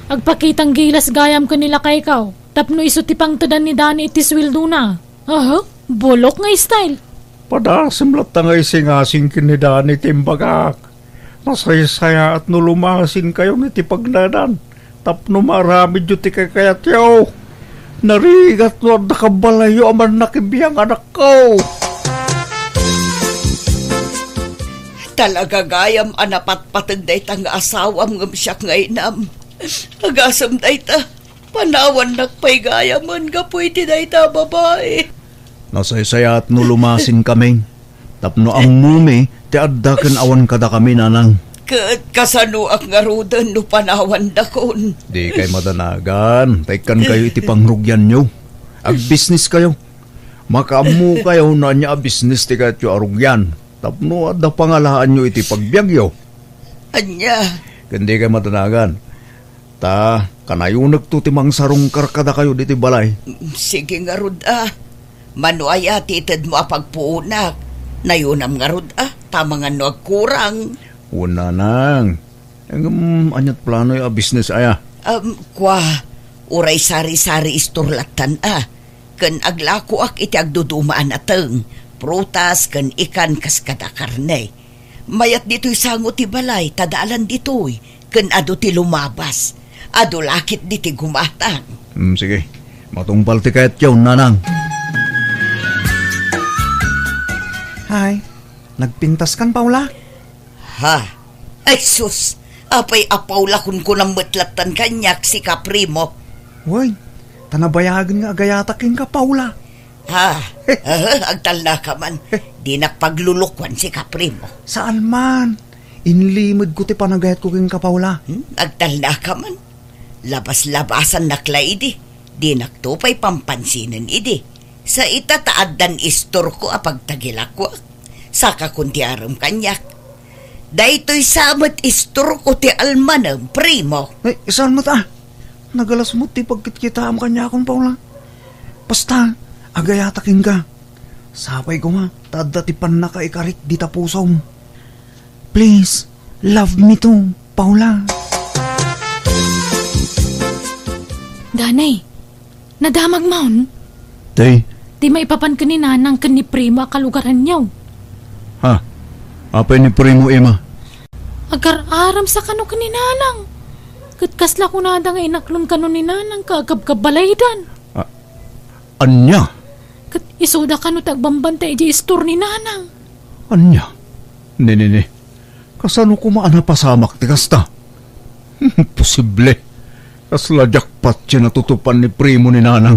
Agpakitang gilas gayam kanila kay ikaw. Tapno iso ti pangtadan ni Dani iti sweldo na. Aha, bolok nga style. Padasimlat na ngay singasing kinidani timbagak. Nasaysaya at nulumasin kayo iti pagnadan. Tapno maramid yu ti kakayat yaw. Narigat no at nakabalayo aman nakibiyang anak ko. Talaga gayam anapat patag day ta nga asawam ngam siyak nga inam. Agasam day ta, panawan nakpay gayaman gapoy ti day ta babae. Nasaysaya at nulumasin kami. Tapno ang mumi, ti addaken awan kada kami nanang. Kasanuak nga rudan no panawan dakon. Di kay madanagan, taikan kayo iti pangrugyan nyo. Ag-business kayo. Makamu kayo na niya business ti kayo arugyan. Tapno adda pangalaan nyo iti pagbyagyo. Anya, Kundi kay madanagan. Ta, kanayo nagtutimang sarong karkada kayo diti balay. sige nga ruda. Manuaya titid mo apagpuunak. Nayunam nga ruda, tama nga no agkurang. Una nang. Anyat plano yung business aya. Kwa, uray sari-sari isturlatan Kan aglako ak iti agdudumaan ateng. Prutas kan ikan kas kada karne. Mayat dito'y sango ti balay, tadaalan dito'y. Kan ado ti lumabas. Ado lakit di ti gumatang. Sige, matungpal ti kayat yaw nanang. Hay, nagpintas kan, Paula? Ha? Ay sus! Apay apawla kun ko ng matlatan kanyak si Kaprimo. Uy, tanabayagan nga agayatakin ka, Paula. Ha? Agtal na ka man. Di nakpaglulukwan si Kaprimo. Saan man? Inlimod ko ti panagayat ko king ka, Paula. Agtal na ka man. Labas-labasan nakla idi. Di naktupay pampansinan idi. Sa itataadan istor ko apagtagilakwa. Saka kunti aram kanyak. Daytoy samat istor ko ti almanang primo. Ay, saan mo ta? Nagalas mo ti pagkitkita am kanya akong, Paula. Basta, agayatakin ka. Sapay ko nga, tada ti panaka ikarik di tapusom. Please, love me too, Paula. Danay, nadamag maun. Tay, Di maipapan ka ni Nanang kan ni Primo akalugaran niyaw. ha? Apay ni Primo Emma? Agar-aram sa kano ka ni Nanang. Katkasla ko na nga inaklon kano ni Nanang kaagab-kabalaydan. Anya? Kat isoda kano tagbambantay di istor ni Nanang. Anya? Nini, kasano ko maanapasamak ti kasta? Posible. Kasla jackpot siya natutupan ni Primo ni Nanang.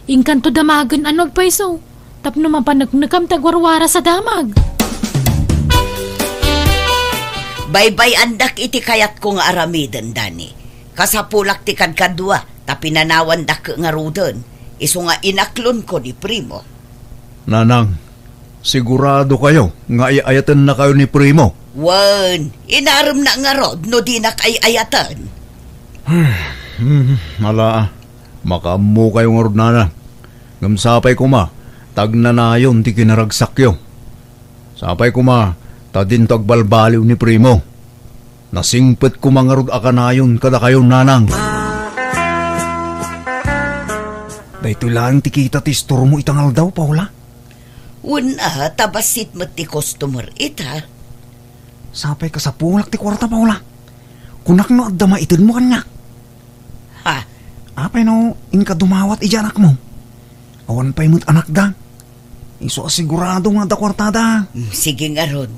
Ingkanto damagan ano agpaiso. Tapno mapanagnagam tagwarwara sa damag. Baybay andak iti kayat ko nga aramidan, Dani. Kasapulak ti kadkadwa, tapinanawan dak nga rudan. Iso nga inaklon ko ni Primo. Nanang, sigurado kayo nga iayatan na kayo ni Primo. Wan, inaram na nga rod no di nakayayatan. Hala, makamu kayo nga rod nana. Ngamsapay ko ma, tag na nayon ti kinaragsakyo. Sapay ko ma, tadin tagbalbaliw ni Primo. Nasingpet ko mangarod akanayon kada kayo nanang. Dahito lang tikita ti store mo itangal daw, Paula. Una, tabasit mo ti customer ita. Sapay ka sa pulak ti kwarta, Paula. Kunak no adda maitid mo kanya. Ha? Apay no, inka dumawat ijanak mo. Awan pa'y mo't anak da. Iso asigurado nga da kwartada. Sige nga Rod.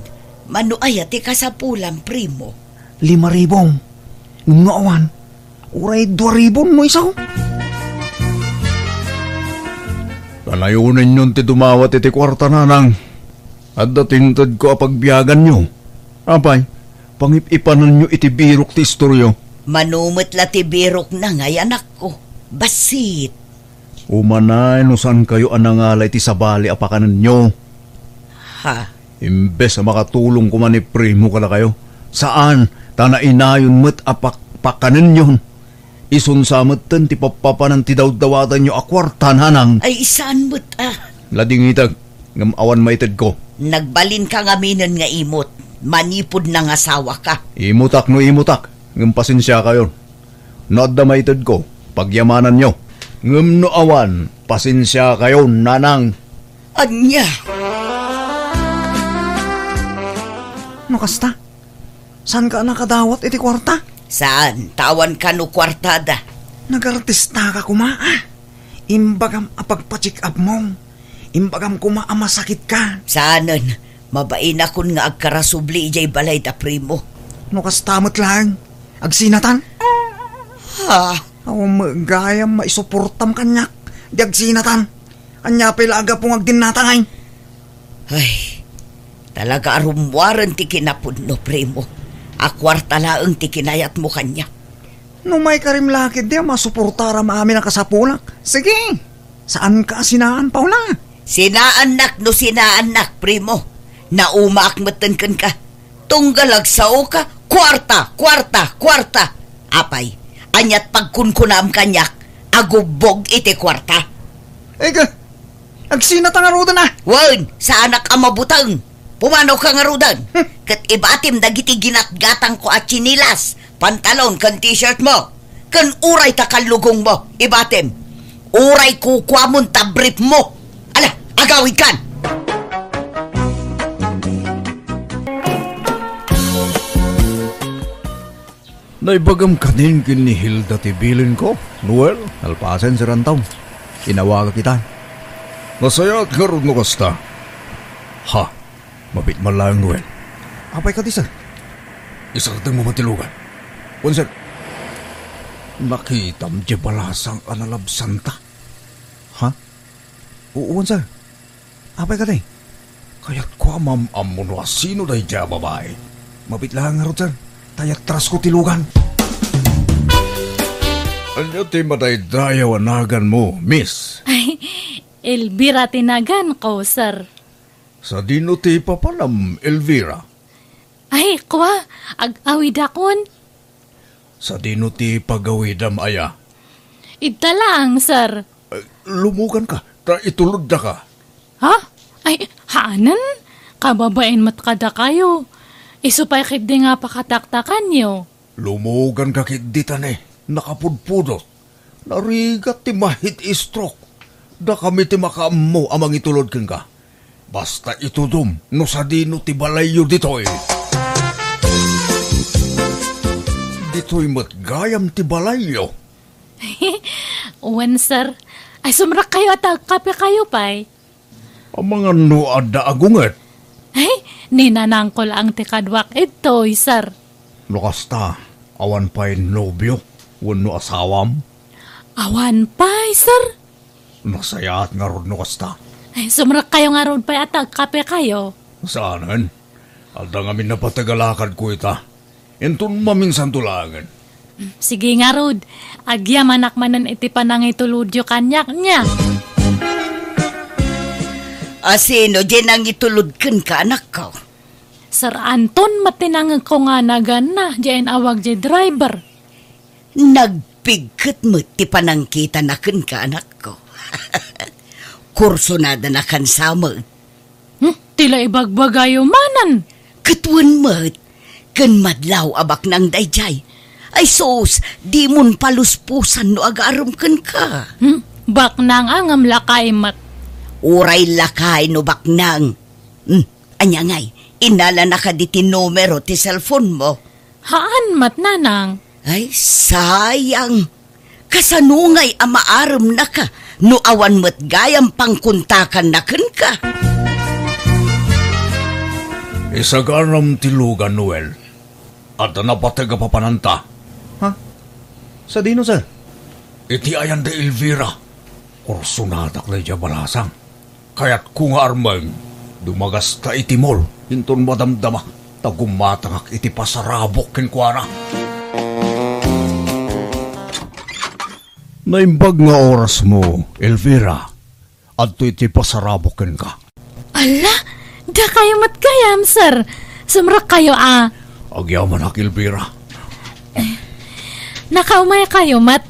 Mano ayati ka sa pulang, primo. 5,000. Nung naawan, uray 2,000 no isaw. Kanayunan yun ti dumawat iti kwarta nanang. At datintad ko apagbiyagan nyo. Apay, pangipipanan nyo iti birok ti istoryo. Manumit la ti birok na ngay anak ko. Basit. Umanay no saan kayo anangalay ti sabali apakanan nyo. Ha? Imbes na makatulong ko man ni primo ka na kayo. Saan? Tana inayon mo't apakanan nyo. Isunsamatan ti papapanan ti daw-dawatan nyo akwartan hanang. Ay isaan mo't Lading itag, ngam awan maitid ko. Nagbalin ka nga minon nga imot. Manipod ng asawa ka. Imutak no imutak, ngam pasensya kayo. Noad na maitid ko, pagyamanan nyo. Ngam no awan, pasensya kayo nanang. Anya? No kasta? Saan ka nakadawat iti kwarta? Saan? Tawan ka no kwartada. Nagartista ka kuma. Imbagam apagpa-check up mo. Imbagam kuma masakit ka. Saanan? Mabain akon nga agkarasubli ijay balay da primo. No kastamot lang. Agsinatan? Ha? Awam gayam maisuportam kanyak. Di agsinatan. Anya pilaga pong agdinatangay. Ay, talaga arumwaran ti kinapod no primo. Akwarta laang ti kinayat mo kanya. No may karim lakid di masuportara maamin ang kasapulak. Sige. Saan ka sinaan, Paula? Sinaanak no sinaanak, primo. Naumaakmatan kan ka. Tunggalag sao ka, kwarta. Apay, anyat pagkunkunam kanyak, agubog iti kwarta. Ega, agsinatang aruda na. Wan, sa anak amabutang. Pumanaw ka nga rudan. Kat ibatim dagiti ginatgatang ko at chinilas, pantalon kan t-shirt mo. Kan uray takalugong mo, ibatim. Uray kukwamon tabrip mo. Ala, agawid kan. Naibagam kanin kin ni Hilda tibilin ko. Noel, alpasen si Rantaw. Inawaga kita. Masaya at garod no kasta. Ha, mabit man lang Noel. Apay ka di, sir? Isartang mo matilugan. Sir, nakitam di balasang analabsan ta. Ha? Uwan, sir. Apay ka di? Kaya't ko amam mo no asino dahi dya babae. Mabit lang nga ro, sir. Tayat tras ko tilugan. Ano ti madaydayaw anagan mo, miss? Ay, Elvira tinagan ko, sir. Sa dino ti papanam, Elvira? Ay, kwa, ag-awid akon. Sa dino ti pagawidam aya? Ita lang, sir. Lumugan ka, itulod na ka. Ha? Ay, haanan? Kababain mat kada kayo. Isupay kit di nga pakataktakan niyo. Lumugan ka kit ditan nakapudpudot. Narigat ti mahit stroke. Da kami ti makaammo amang itulod ken ka. Basta itudom, no sa dino ti balayo ditoy. Ditoy matgayam ti balayo. Uwan, sir. Ay, sumrak kayo at kape kayo, pay. Ang mga nuad da agunget. Ay, ninanang ko lang ti kadwak ito, sir. Lokasta, awan pa'y nobyo, wano asawam. Awan, pay, sir. Nasayat nga rod no kasta. Ay, sumrak kayo nga ron pa'y at kape kayo. Saanan? Alda nga minapatagalakad ko ita. Entun maminsan tulangan. Sige nga, Rod. Agya manak manan iti panang ituludyo kanyak niya. Asino, dyan ang ituludkan ka, anak ko. Sir Anton, matinang ko nga nagan na. Diyan awag di driver. Nagpigkat mo, ti panang kita na kan ka, anak ko. Kurso na da na kansama. Tila ibagbagayo manan. Katuan mo, Ken madlaw abak nang dayjay. Ay sos, di mon paluspusan no agaram ken ka. Baknang angam lakay mat. Uray lakay no baknang. Anya ngay, inala na ka di ti numero ti cellphone mo. Haan mat nanang? Ay sayang. Kasanungay amaaram na ka no awan mo't gayam pangkuntakan na ken ka. Isagaram tilugan, Noel. At napatay ka papananta. Ha? Sa dino, sir? Iti ayan de Elvira. Kursunadak na iya balasang. Kaya't kung armang, dumagas ta iti mall. Hinton madamdama. Tagumatangak iti pasarabok kenkwana. Naimbag nga oras mo, Elvira. Adto iti pasarabok ken ka. Ala, da kayo matgayam, sir. Sumrak kayo, Agyaman ak, Elvira. Nakaumay kayo, mat.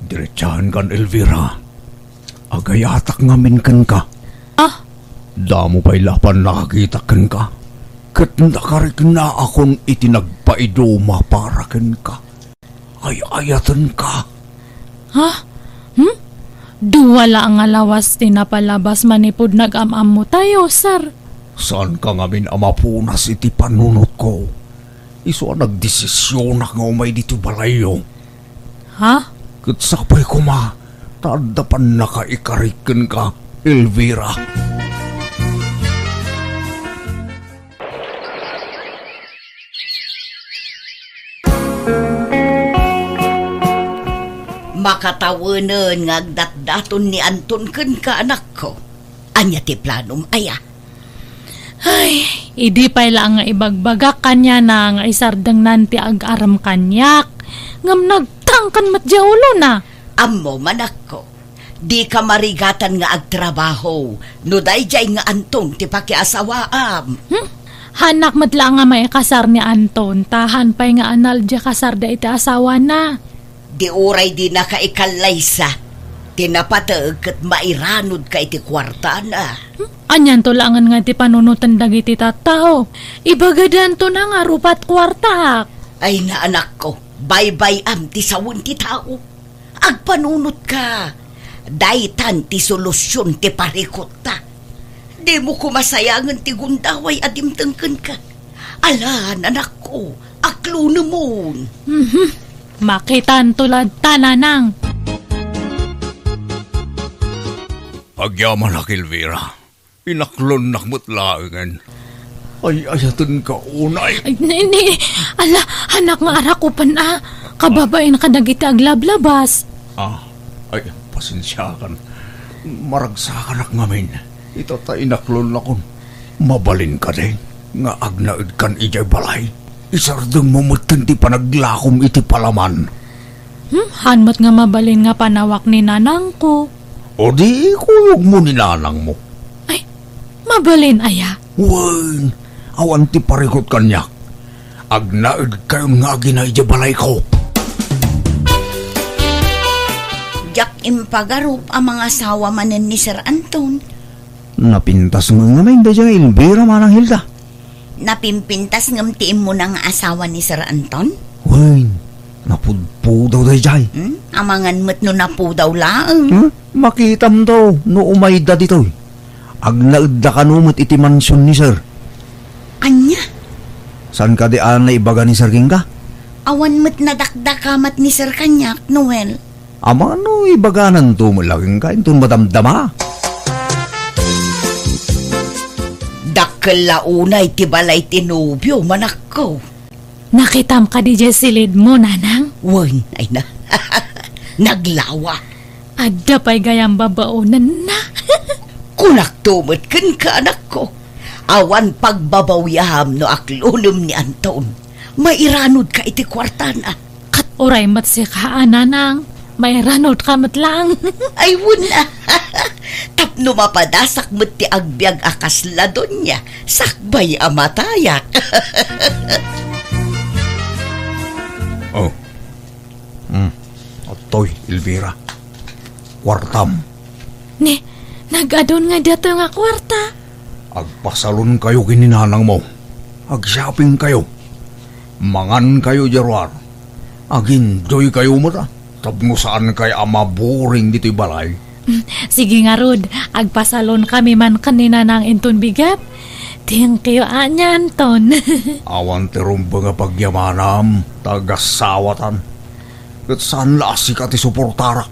Diretsahan kan, Elvira. Agayatak ngamin kan ka. Damo pa'y lapan nakakita kan ka. Kat nakarik na akong itinagpaiduma para kan ka. Ay ayatan ka. Ha? Duwala ang alawas tinapalabas manipod nag-amam mo tayo, sir. Saan ka ngamin amapunas iti panunot ko? Iso nagdesisyon na nga umay dito balayo. Ha? Kat sapay ko ma, tadapan na ka ikarikin ka, Elvira. Makatawanan nga agdatdaton ni Anton ken ka anak ko. Anya ti planom aya. Ay, idi pa'y lang nga ibagbagak kanya na nga isardang nanti ag-aram kanyak. Ngam nagtangkan matja ulo na. Ammo manak ko. Di ka marigatan nga agtrabaho. No dayjay nga Anton ti pakiasawaam. Hanak matla nga may kasar ni Anton. Tahan pa'y nga anal dya kasar da iti asawa na. Di uray di na ka ikalaysa. Tinapatag kat mairanod ka iti kwarta na. Anyan to langan nga ti panunutan dagiti tattao. Ibagadan to na nga rupat kwarta. Ay na anak ko, bye-bye am ti sawon ti tao. Agpanunot ka. Daytan ti solusyon ti parikot ta. Di mo kumasayangan ti gundaway adimtengken ka. Alan anak ko, aklo namon. Makitan tulad tananang. Agyaman ak, Elvira. Inaklon nakmutlaangan. Ay ayatan ka unay. Ay, nini. Ala, anak nga arakupan kababain ka dagiti aglablabas. Ay, pasensyakan. Maragsakan ak ngamin. Ito ta inaklon lakon. Mabalin ka din. Nga agnaid kan ijay balay. Isardeng mumutin ti panaglakom iti palaman. Hanmat nga mabalin nga panawak ni nanang ko. O di kuyog mo ni nanang mo. Ay, mabalin aya. Wan, awan ti parikot kanyak. Agnaid kayo nga ginay balay ko. Jak impagarup ang mga asawa manen ni Sir Anton. Napintas nga may da dyan Elvira manang Hilda. Napimpintas ngam tiim mo ng asawa ni Sir Anton? Wan, napudpudaw da dyan. Amangan mo't no napudaw lang. Makitam daw no umay da dito. Agnaid da kanumot iti mansyon ni Sir. Anya? Saan ka di na ibaga ni Sir King ka? Awan mo't nadakdakamat ni Sir Kanyak, Noel. Ama no ibaganan to mo laging ka itong madamdama. Dakkel launay ti balay tinubyo manak ko. Nakitam ka di silid mo, nanang? Wan, ay na. Naglawa. Adda pa'y gayang babaunan na. Kunak tumot ken ka anak ko. Awan pagbabawyaham no aklunum ni Anton. Mairanod ka iti kwartana. Kat oray mat si kaan, nanang. May ranod ka matlang. Ay wala. Tapno mapadasak mo't ti agbyag akasladon niya. Sakbay amatayak. Atoy, Elvira. Kwartam. Nag-adon nga dato nga kwarta. Agpasalon kayo kininanang mo. Ag-shopping kayo. Mangan kayo, Jarwar. Aginjoy kayo mo ta. Tapno saan kay ama boring dito'y balay. Sige nga, Rod. Agpasalon kami man kanina ng inton bigat. Thank you, anya, Anton. Awan terumba nga pagyamanam, tagasawatan. Kat saan lasik at isuportara.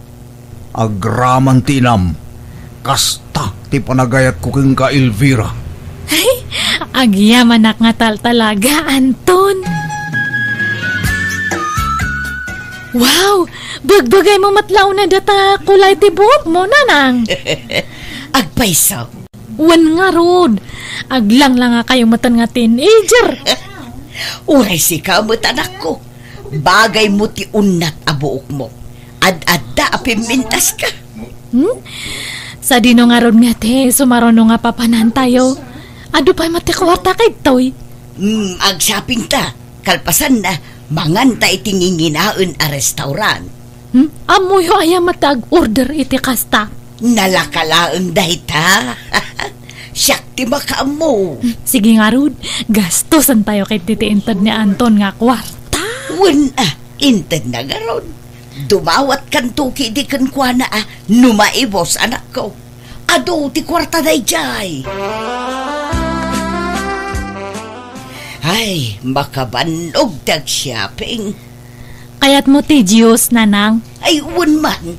Agraman tinam, kasta ti panagayat ko keng ka Elvira. Ay, agyaman nga talaga, Anton. Wow! Bagbagay mo matlaw na data kulay tibok mo, nanang. Agpaisaw. Wan nga, Rod. Aglang lang nga kayong matan nga teenager. Uray si kamot anak ko. Bagay mo ti unat abuok mo. Ad-adda apimintas ka. Sa dino nga ron nga te, sumarono nga papanan tayo. Ado pa'y matikwarta kay Toy. Agsaping ta. Kalpasan na, manganta itinginginaon a restaurant. Amoy ho ayam matag order iti kasta. Nalakalaang dahita. Siyak ti makaamo. Sige nga, Rod. Gastosan tayo kay titiintad ni Anton nga kwarta. Intad na garon. Dumawat kan tuki di kan kwa na numaibos anak ko. Ado ti kwarta day jay. Ay, makabanog tag shopping. Kayat mo ti Diyos, nanang. Ay, man.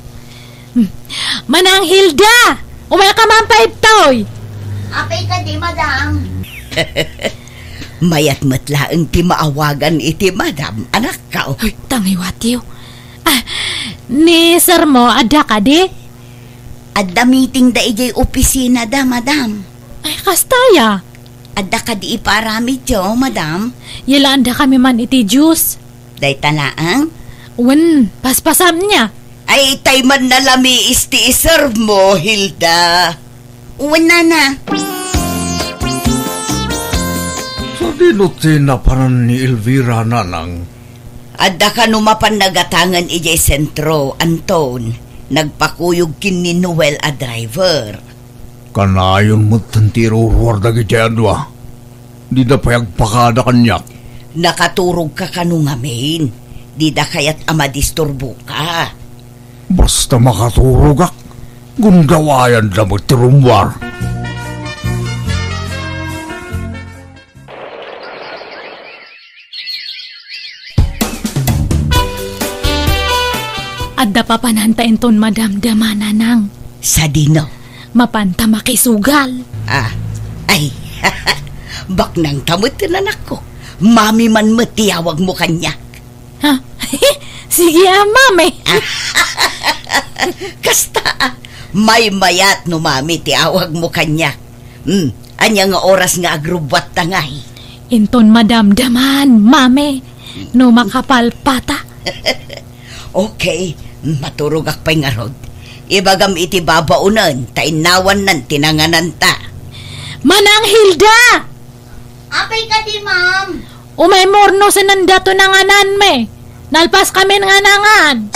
Manang Hilda! Umaya ka man pa itoy! Apay ka di, madam. Mayat matlaang ti maawagan iti madam, anak ka. Uy, tangiwatiw. Ni sir mo, ada ka di? Adda meeting da ijay opisina da, madam. Ay, kastaya. Adda ka di iparami jo, madam. Yala anda kami man iti Diyos. Day talaang? Wan, paspasam niya. Ay, tay man nalami isti iserve mo, Hilda. Wala na. Sa dinutin na panan ni Elvira, nanang. Adda ka numapan nagatangan ijay sentro, Anton. Nagpakuyog kin ni Noel a driver. Kanayon mo tantiro ruwar dagi jadwa. Di da payagpakada kanyak. Nakaturog ka kanungamin. Di da kayat amadisturbo ka. Basta makaturog ak. Gundawayan da mo tirumwar. Adda pa panantain ton madamdama nanang. Sa dino. Mapanta makisugal. Ay, bak nang tamot na ko. Mami man matiyawag mo kanyak. Ha? Sige, mami. Kasta, may mayat no mami tiyawag mo kanyak. Anya nga oras nga agrubwat tangay. Inton madamdaman, mami. No makapalpata. Okay, maturog akpay nga rod. Ibagam iti babaunan, tainawan nan tinanganan ta. Manang Hilda! Apay ka di, ma'am. Umay morno sa nandato nanganan me. Nalpas kami nangan.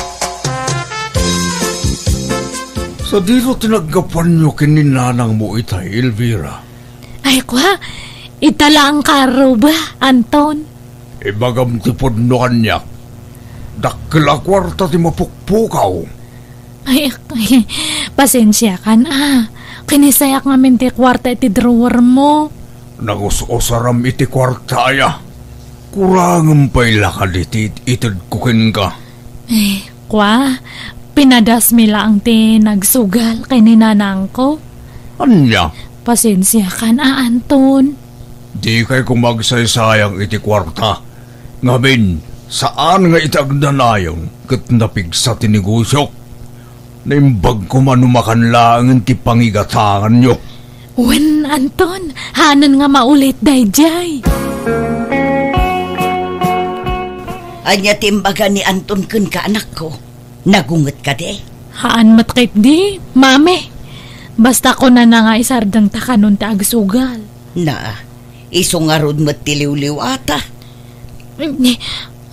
Sa dito tinagapan nyo kininanang mo itay, Elvira. Ay kwa, italang karo ba, Anton? Ibagam tipod no kanyak. Dakla kwarta ti mapukpukaw. Ay, pasensya kan Kinisayak ngamin ti kwarta iti drawer mo. Nagusosaram iti kwarta aya. Kurangam pa'y lakad iti itid kukin ka. Kwa, pinadasmila ang ti nagsugal kay ninanang ko. Anya? Pasensya kan Anton. Di kay kumagsaysayang iti kwarta. Ngamin, saan nga itagdanayon kat napigsa tinigusyok? Naimbag ko manumakan lang ti pangigatangan nyo. Wen, Anton, hanan nga maulit dayjay. Anya timbaga ni Anton kun ka anak ko. Nagungot ka de. Haan matkit di, mami. Basta ko na nga isardang takanon ta agsugal. Na, isungarod matiliw-liw ata.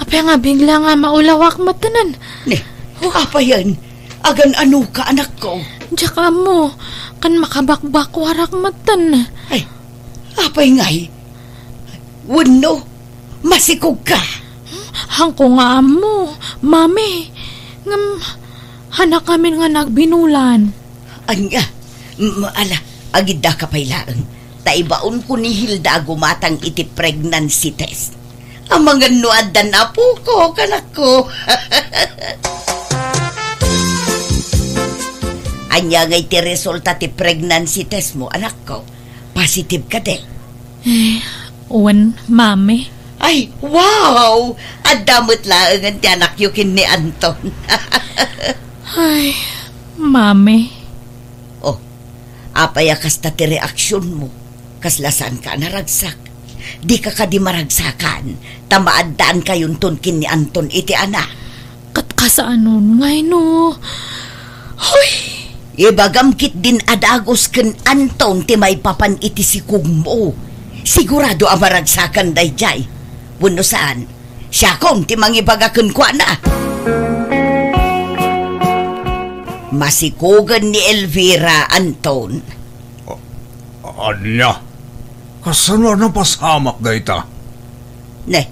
Apa nga bigla nga maulawak matanan. Apa yan? Agan ano ka anak ko? Tsaka mo, kan makabakbak warak matan. Ay, apay ngay. Wano, Masikog ka. Hangko nga amo, mami. Ngam, hanak kami nga nagbinulan. Anya, ala, agida ka pailaan. Taibaon ko ni Hilda gumatang iti pregnancy test. Ang mga nuadan na po ko, kanak ko. Anya nga iti resulta ti pregnancy test mo, anak ko. Positive ka de. Uwan, mami. Ay, wow! Adamot lang ang ti anak yukin ni Anton. Ay, mami. Oh, apaya kasta ti reaksyon mo. Kaslasan ka naragsak. Di ka di maragsakan. Tamaadaan kayon tunkin ni Anton iti anak. Katkasaanon ngay no. Hoy! Ibagamkit din adagos ken Anton ti may papan iti sikug mo. Sigurado ang maragsakan dayjay. Wano saan? Siya kong ti mangibagaken kwa na. Masikugan ni Elvira, Anton. Anya, kasano na pasamak da ita? Ne,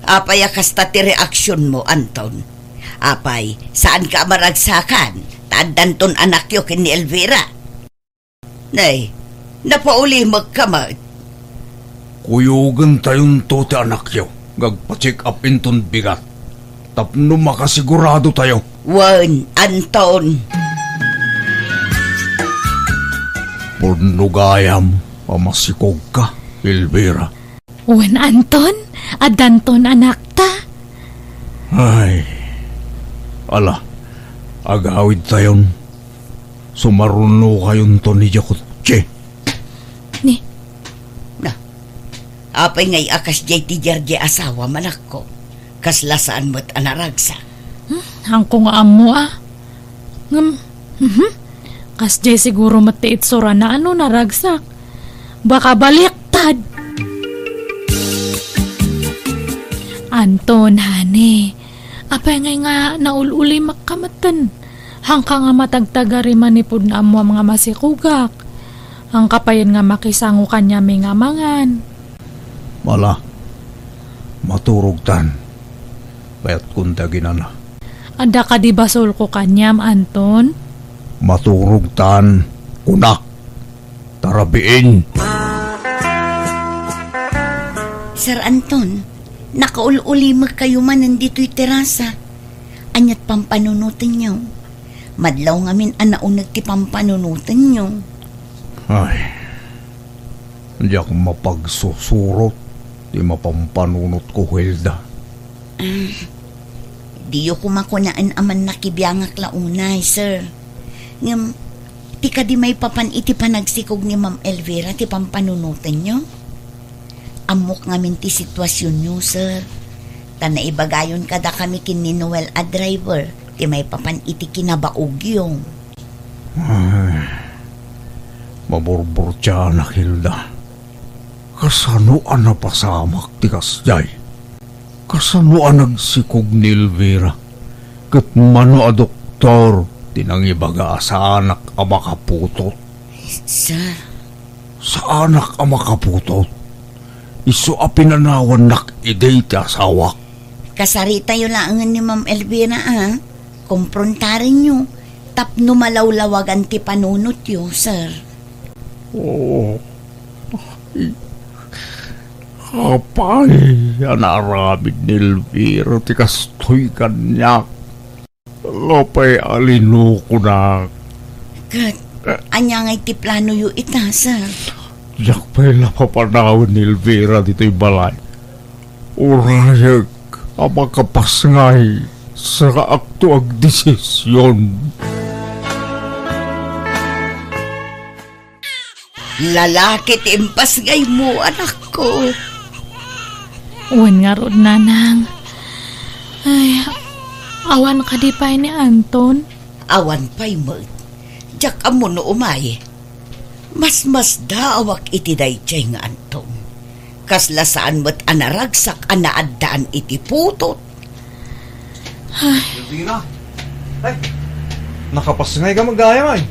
apay kasta ti reaksyon mo, Anton. Apay, saan ka maragsakan? Tadanton anak yo ken ni Elvira. Ne, napauli magkamad. Kuyugan tayon to ti anak yo. Gagpa-check up inton bigat. Tapno makasigurado tayo. Wan, Anton. Purnugayam, pamasikog ka, Elvira. Uwan, Anton? Adanton anak ta? Ay, ala, agawid tayon. Sumaruno kayon to ni Jakutche. Ni? Apay ngay akas jay ti jarje asawa manak ko. Kaslasaan mo't anaragsa. Hangko nga amo Ngam, kas jay siguro matiit sura na ano naragsak. Baka baliktad. Anton, hane. Apay ngay nga naululi makamatan. Hangka nga matagtagari manipod na amo mga masikugak. Ang kapayan nga makisango kanya may ngamangan. Mala, maturog tan. Bayat kundagin na. Ada ka di basol ko kanyam, Anton? Maturog tan, kunak. Tarabiin. Sir Anton, nakaululi kayo man nandito'y terasa. Anyat pampanunutan nyo. Madlaw ngamin anaunag ti pampanunutan nyo. Ay, hindi ako mapagsusurot. Di mapampanunot ko, Hilda. Di ko makunaan aman nakibiyangak launay, sir. Ngam, ti ka di may papan iti panagsikog ni Ma'am Elvira ti pampanunutan nyo. Amok ngamin ti sitwasyon nyo, sir. Tanaibagayon kada kami kin ni Noel a driver ti may papan iti kinabaogyong. Ay, maburbur siya na, Hilda. Kasano ang napasamak ti kasjay? Kasano ang nagsikog ni Elvira? Kat mano a doktor tinangibaga sa anak ang makaputot? Sir? Sa anak ang makaputot? Iso a pinanawan nak iday ti asawak. Kasari tayo lang ni Ma'am Elvira, Komprontarin nyo. Tapno malawlawagan ti panunot yo, sir. Oo. Apay, anarabid ni Elvira, ti kastoy kanyak. Lopay alino ko na. Kat, anya ngay ti plano yu ita, sir. Diyak pa'y napapanawin ni Elvira dito'y balay. Urayag, ang makapasngay sa kaakto ag desisyon. Lalaki ti impasgay mo, anak ko. Uwan nga rod, nanang. Ay, awan ka di pa ni Anton? Awan pa'y mo. Diyak amo no umay. Mas daawak iti dayjay nga Anton. Kaslasaan mo't anaragsak anaadaan iti putot. Elvira, ay, nakapasngay ka magaya, ay.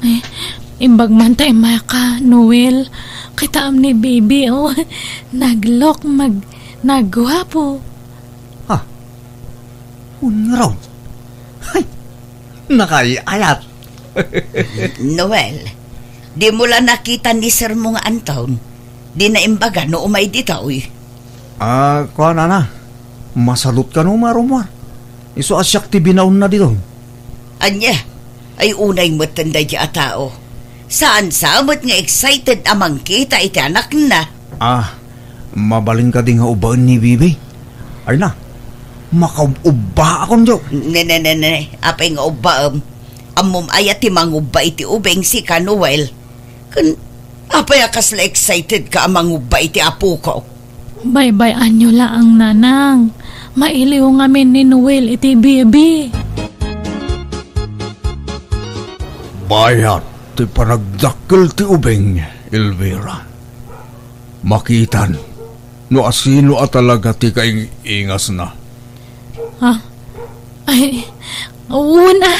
Ay, imbag man tayo maka, Noel. Kita ni baby, oh. Naglok, nagwapo. Ha? Unraw? Ay, nakayayat. Noel, di mo lang nakita ni Sir mo nga Anton. Di na imbaga no umay dito, uy. Kuha na. Masalot ka no, marumar. Iso asyak ti binaon na dito. Anya, ay unay matanda di a tao. Saan samot nga excited amang kita iti anak na. Mabalin ka din nga ubaan ni Bibi. Ay na, makauba akong jo. Ne, apay nga ubaam. Amom ayat ti manguba iti ubeng si ka Noel. Kun, apay akasla excited ka amang uba iti apo ko. Bye-bye anyo laang nanang. Mailiw ngamin ni Noel iti baby. Bayat ti panagdakkel ti ubeng, Elvira. Makitan, no asino at talaga ti kaingas na. Ha? Ay, una.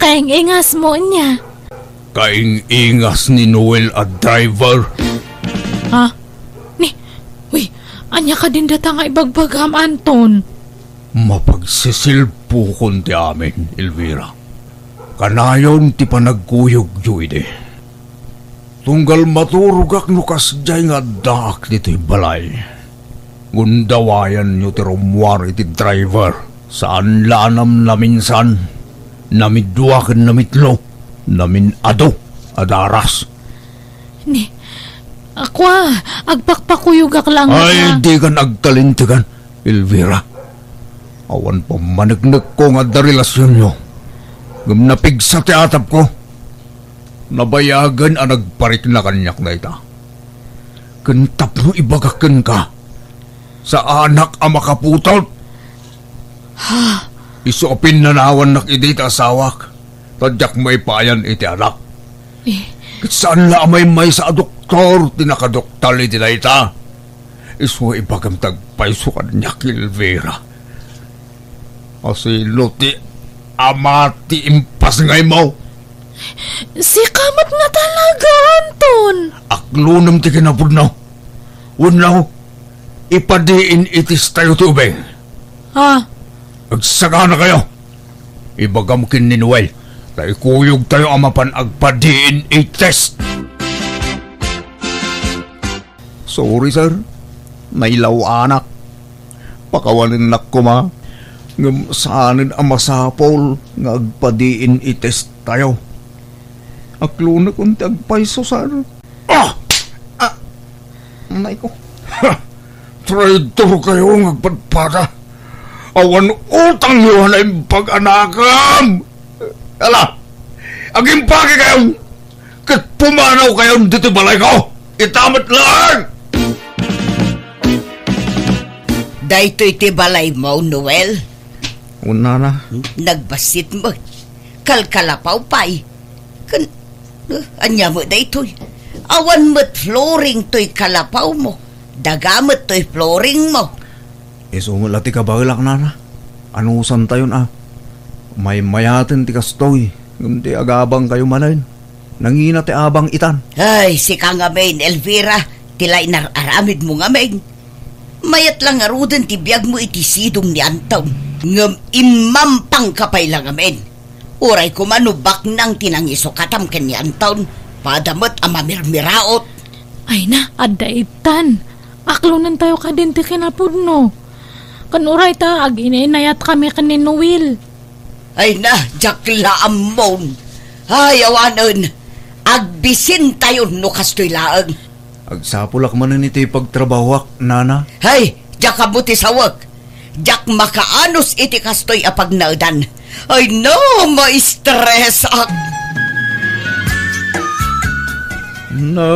Kaingas mo niya. Kaingas ni Noel at driver. Ha? Uy, anya ka din data nga ibagbagam, Anton. Mapagsisilpo kon ti amin, Elvira. Kanayon ti panagkuyog yuide. Tunggal maturugak no kasjay nga daak dito'y balay. Gundawayan nyo ti rumwar iti driver. Saan lanam na minsan. Namidwakan namitlo. Namin ado adaras. Ako agpakpakuyugak lang. Ay, di ka nagkalintigan, Elvira. Awan pa managnag ko nga da relasyon nyo. Napig sa teatap ko. Nabayagan ang nagparik na kanyak na ita. Kantap mo ibagakan ka. Sa anak ang makaputot. Ha? Isopin na nawan nakidita asawak. Tadyak may payan iti anak. Saan la may sa doktor tinakadoktal iti na ita. Iso ibagam tagpaiso kanyak, Elvira. Asilo ti amati impas ngay mo. Si kamat nga talaga, Anton. Aklunam ti kinapudnaw. Unaw, ipadiin itis tayo tubeng. Ha? Agsaga na kayo. Ibagam kin ni Noel. Taikuyog tayo amapan agpadiin itis. Sorry, sir. Nailaw anak. Pakawanin nak ko ma. Ngam saanin ang masapol nga agpadiin itest tayo. Akluna kung tagpaiso sir. Nay ko. Traitor kayo ng agpadpada. Awan utang nyo na yung pag-anakam. Ala, aging pagi kayo. Kat pumanaw kayo dito balay ko. Itamat lang. Dahito iti balay mo, Noel. Una na. Nagbasit mo. Kalkalapaw pa'y. Anya mo dahito'y. Awan mo't flooring to'y kalapaw mo. Dagamot to'y flooring mo. Isumula ti kabalak na. Anusan tayo na. May mayatin ti kastoy. Ngumti agabang kayo manayin. Nangina ti abang itan. Ay, si ka nga main, Elvira. Tilay nararamid mo nga main. Mayat lang aruden ti biyag mo iti sidong ni Anton. Ngam imampang kapay lang amin. Uray ko manubak nang tinangiso katam ken ni Anton. Padamot amamirmiraot. Ay na, adaitan. Aklunan tayo ka din ti kinapudno. Kanuray ta, ag-ininayat kami kanin Noel. Ay na, jakla amon. Ay, awanon. Agbisin tayo no kastoy laang. Agsapulak man iti pagtrabawak, nana. Hay, jak kabuti sawag. Jak makaanos iti kastoy apag naudan. Ay no, ma-stress ak. No,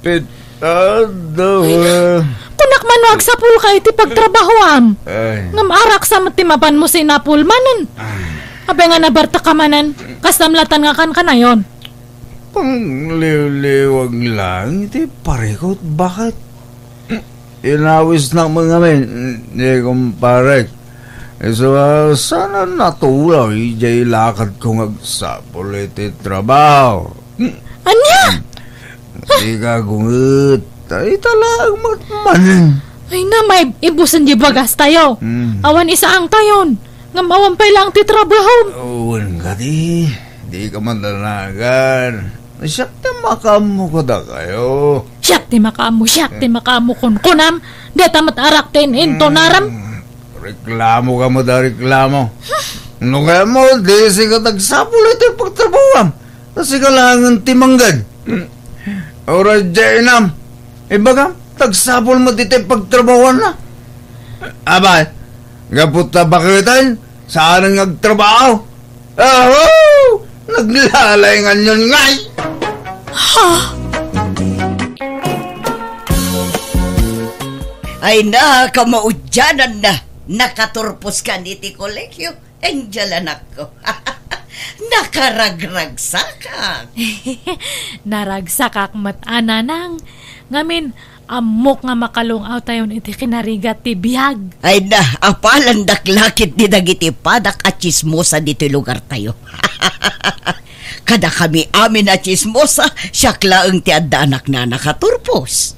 pitado. Kunak man agsapul ka iti pagtrabahoam. Ay. Ngam arak sa matimapan mo si Napulmanan. Abay nga nabarta ka manan, kastamlatan nga kan kanayon. Pangliw-liwag lang, iti parekot, bakit? Inawis ng mga men, hindi kumparek. So, sana natulaw, ijay lakad kong agsapol iti trabaho. Anya? Di ka gungot. Ay talang matman. Ay na, may ibusan di bagas tayo. Awan isa ang tayon. Ngam awan pa lang ti trabaho. Uwan ka di. Di ka man danagan. Siyak na makamu ko da kayo. Siyak ti makamu kunam. Di tamat arak tin into naram. Reklamo ka mo da reklamo. No kaya mo, di siya tagsapul ito yung pagtrabuham. Kasi ka lang ang timanggad. Ora jainam. Ibaga, tagsapul mo dito yung pagtrabuhan na. Abay, gaputa bakitan, saan ang nagtrabaho? Naglalayngan yun ngay. Ay na, kamaudyanan na. Nakaturpos ka ni ti kolekyo. Angel anak ko. Nakaragragsakak. Naragsakak matana nang. Ngamin, amok nga makalungaw tayon iti kinarigat ti biyag. Ay na, apalan daklakit ni dagiti padak at chismosa dito lugar tayo. Kada kami amin at chismosa, syaklaang ti adda anak na nakaturpos.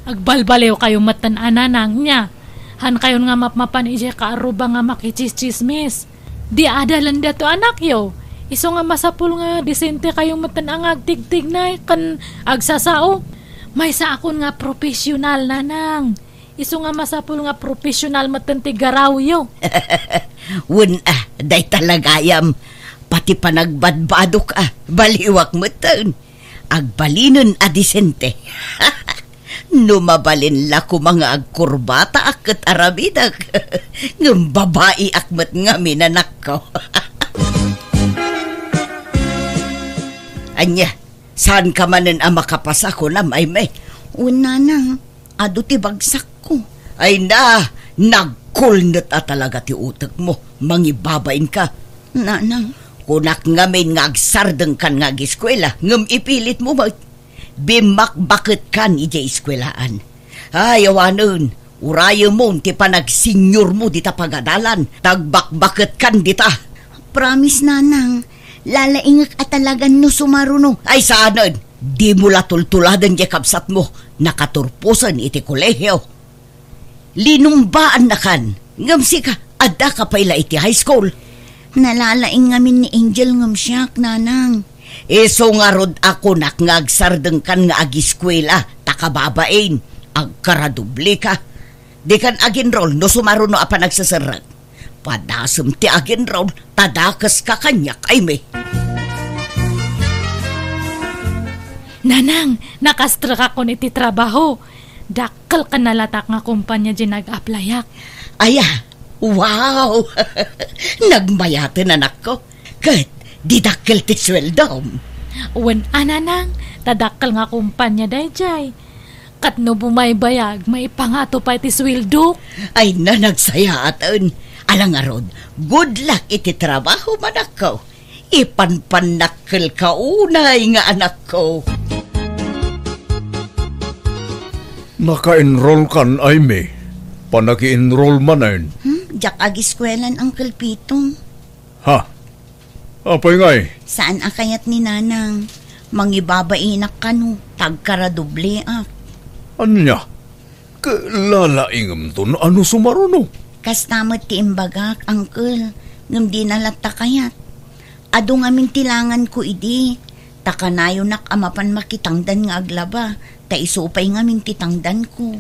Agbalbalew kayo matan-ananang niya. Han kayon nga mapmapan ije kaaruba nga makichismismis. Di adalan dato anak yo. Iso nga masapul nga disente kayo matan ang agtigtig na kan agsasao. May sa akon nga profesional nanang. Iso nga masapul nga profesional matan ti garaw yo. Wun day talagayam. Pati pa nagbadbadok baliwak matan. Agbalinon disente. Numabalin la ko mga agkurbata akat arabidak. Ng babae akmat nga minanak ko. Anya, saan ka manan ang makapasa ko na may? Una nang, ado ti bagsak ko. Ay na, nagkulnat talaga ti utak mo. Mangibabain ka. Nanang, kunak ngamin nga agsardeng kan nga giskwela. Ngam ipilit mo ba? Bimakbakit kan ija iskwelaan. Ay, awanon, urayo mo, ti panagsinyor mo dita pagadalan. Tagbakbakit kan dita. Promise, nanang, lalaingak at talagan no sumaruno. Ay, saanan, di mo latultuladan di kapsat mo. Nakaturpusan iti kolehyo. Linumbaan na kan. Ngamsi ka, adda ka paila iti high school. Nalalaing ngamin ni Angel ngamsyak, nanang. Iso nga rod ako ngagsardeng kan nga agiskwela, takababain, agkaradubli ka. Di kan aginrol, no sumaruno apa nagsasarag. Padasem ti aginrol, tadakas ka kanyak ay me. Nanang, nakastra ka kon iti trabaho. Dakkel ka nalatak nga kumpanya dyan nag-aplayak. Aya, wow! Nagmayatan anak ko. Kat, didakkel ti sweldo. Wen ananang, tadakkel nga kumpanya dayjay. Kat no bumaybayag, may pangato pa iti sweldo. Ay na nagsayatan. Alang arod, good luck iti trabaho manak ko. Ipanpanakkel ka unay nga anak ko. Naka-enroll kan ay me. Panaki-enroll manan. Jak agiskwelan Uncle Pitong. Ha? Apay ngay? Saan akayat ni nanang? Mangibabainak ka no, tagkaradoble Anya? Kalalaingam to na ano sumaruno? Kastamot ti imbagak, Uncle. Ngam di nalata kayat. Ado ngamin tilangan ko idi. Takanayo nak amapan makitangdan nga aglaba. Ta isupay ngamin titangdan ko.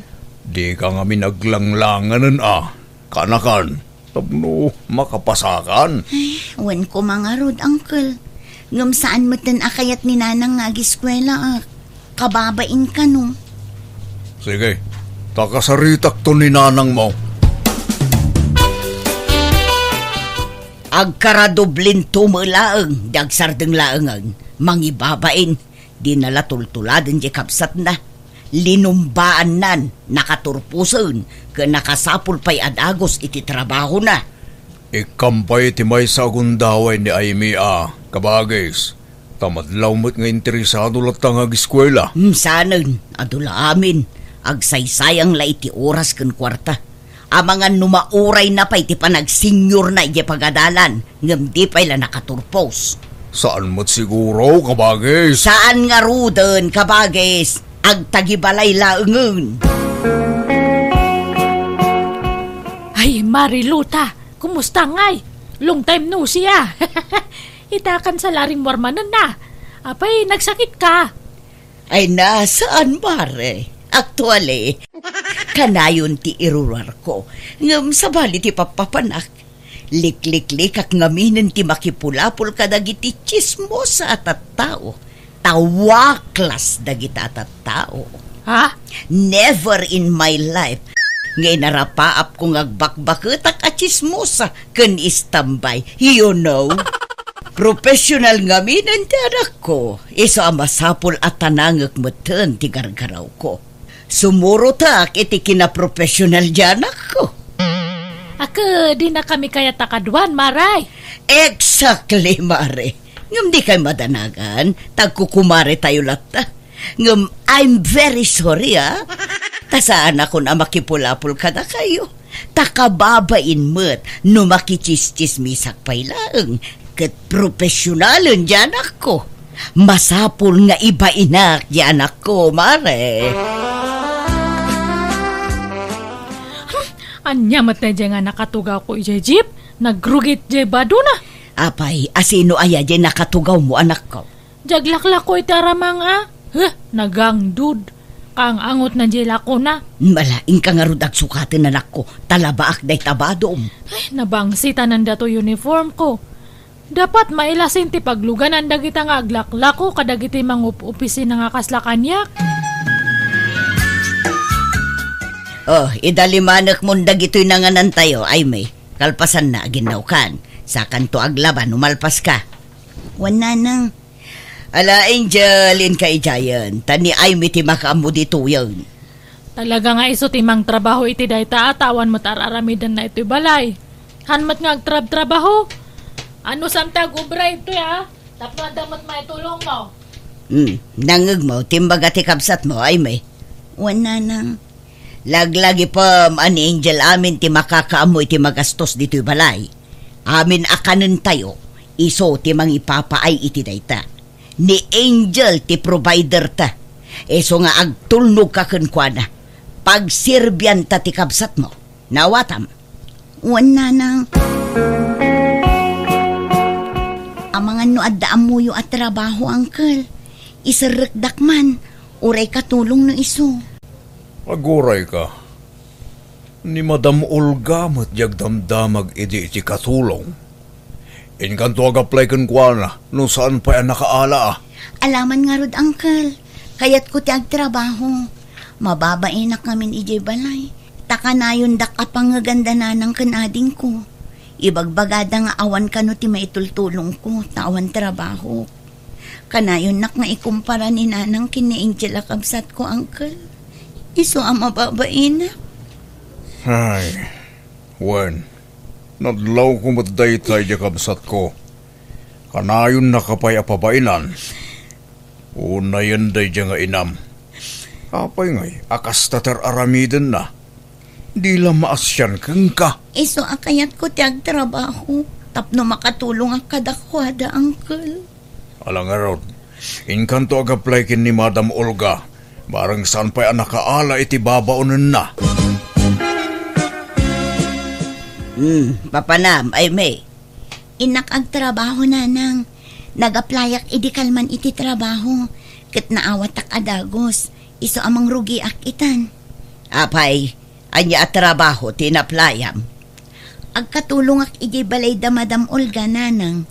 Di ka nga minaglanglanganan Kanakan. Tapno makapasakan. Ay, wan ko mga rod, Uncle. Ngam saan matan akayat ni nanang nga agiskwela kababain ka no. Sige, takasaritak to ni nanang mo. Agkaradoblin tumulaang, dagsardeng laangan, mangibabain, di nalatultuladan di kapsat na. Linumbaan nan, nakaturpusan, ka nakasapul pa'y adagos iti trabaho na. Ikampay ti may sagundaway ni Aimee kabagis. Tamadlaw mo't nga interesado latang ag-eskwela. Sanan, adula amin, agsaysayang la iti oras kan kwarta. Amangan numauray na pa'y ti panagsenyor na iti pagadalan, ngam di pa'y la nakaturpos. Saan mo't siguro, kabagis? Saan nga ruden, kabagis? Ag tagibalay laengen. Ay, Mariluta, kumusta ngay? Long time no siya. Itakan sa laring warmanan na. Apay, nagsakit ka. Ay, nasaan, Mare? Actually, kanayon ti irurar ko. Ngam sabali ti papapanak. Lik-lik-lik ak ngaminin ti makipulapul kadagiti chismosa at tao. Tawaklas dagita at tao. Ha? Never in my life ngay narapaap kong agbakbaketak at chismosa ken istambay. You know? Professional ngaminan ti anak ko. Iso amasapul at tanangak meten ti gargaraw ko. Sumuro tak iti kinaprofessional di anak ko. Ako, di na kami kaya takadwan, Maray. Exactly, Mare. Ngam di kay madanagan, tagkukumare tayo lata. Ngam, I'm very sorry, ha? Tasaan ako na makipulapul ka na kayo. Takababain mo't no makichischismisak pay lang. Kat profesyonalan di anak ko. Masapul nga iba inak di anak ko, Mare. Anya mat na dyan nga nakatugaw ko ije jeep. Nagrugit je bado na. Apay, asino aya di nakatugaw mo anak ko? Jaglakla ko itaramang nagangdud. Kang angot na jela ko na. Malaing ka nga rudag sukatin anak ko. Talabaak day tabadom. Ay, nabangsita ng dato uniform ko. Dapat mailasin ti pagluganan dagita nga aglakla ko kadagiti mangup-upisin nga kaslakanyak. Oh, idalimanak mong dagito'y nanganan tayo, ay may. Kalpasan na, ginaw kan. Sa kanto aglaban, umalpas ka. Wana nang. Ala, Angelin kay Giant. Tani ay may timakamu dito yun. Talaga nga iso timang trabaho iti dayta atawan mo tararamidan na ito'y balay. Hanmat nga agtrab-trabaho. Ano samtag ubra ito ya? Tapos damat maitulong mo. Nangag mo, timbaga tikabsat mo, ay may. Wana nang. Laglagi pa, ani Angel, amin ti makakaamoy ti magastos dito'y balay. Amin akanon tayo, iso ti mangipapaay iti dayta. Ni Angel ti provider ta. Iso nga agtulnog ka kenkwana. Pagsirbyan ta ti kabsat mo. Nawatam. Wana nang. Amangan no addaan mo yung at trabaho, Uncle. Isarrekdak man. Uray katulong no iso. Aguray ka. Ni Madam Olga matyag damdamag iti katulong. Inkanto ag-apply kan kwa na, no saan pa yan nakaala ah. Alaman nga rod, Uncle. Kayat ko ti agtrabaho. Mababainak namin ijay balay. Taka na yun dak apang ganda na ng kanading ko. Ibagbagada nga awan ka no ti maitultulong ko, tawan trabaho. Kanayon nak nga ikumpara ni nanang kini Angela kabsat ko, Uncle. Iso ang mababain. Ay, Wen, nadlaw ko matday tayo kabsat ko. Kanayon nakapay apabainan. Una yan day nga inam. Apay ngay, akas tatar aramiden na. Di lang maasyan kang ka. Iso akayat ko tiyag trabaho. Tapno makatulong ang kadakwada, Uncle. Alang arod, inkanto ag-apply kin ni Madam Olga. Barang saan pa'y nakaala iti babaonan na. Papanam, ay may. Inak ag trabaho na nang. Nag-applyak idikalman iti trabaho. Kat naawat ak adagos. Iso amang rugi ak itan. Apay, anya at trabaho tinaplayam. Agkatulong ak iti balay da Madam Olga nanang.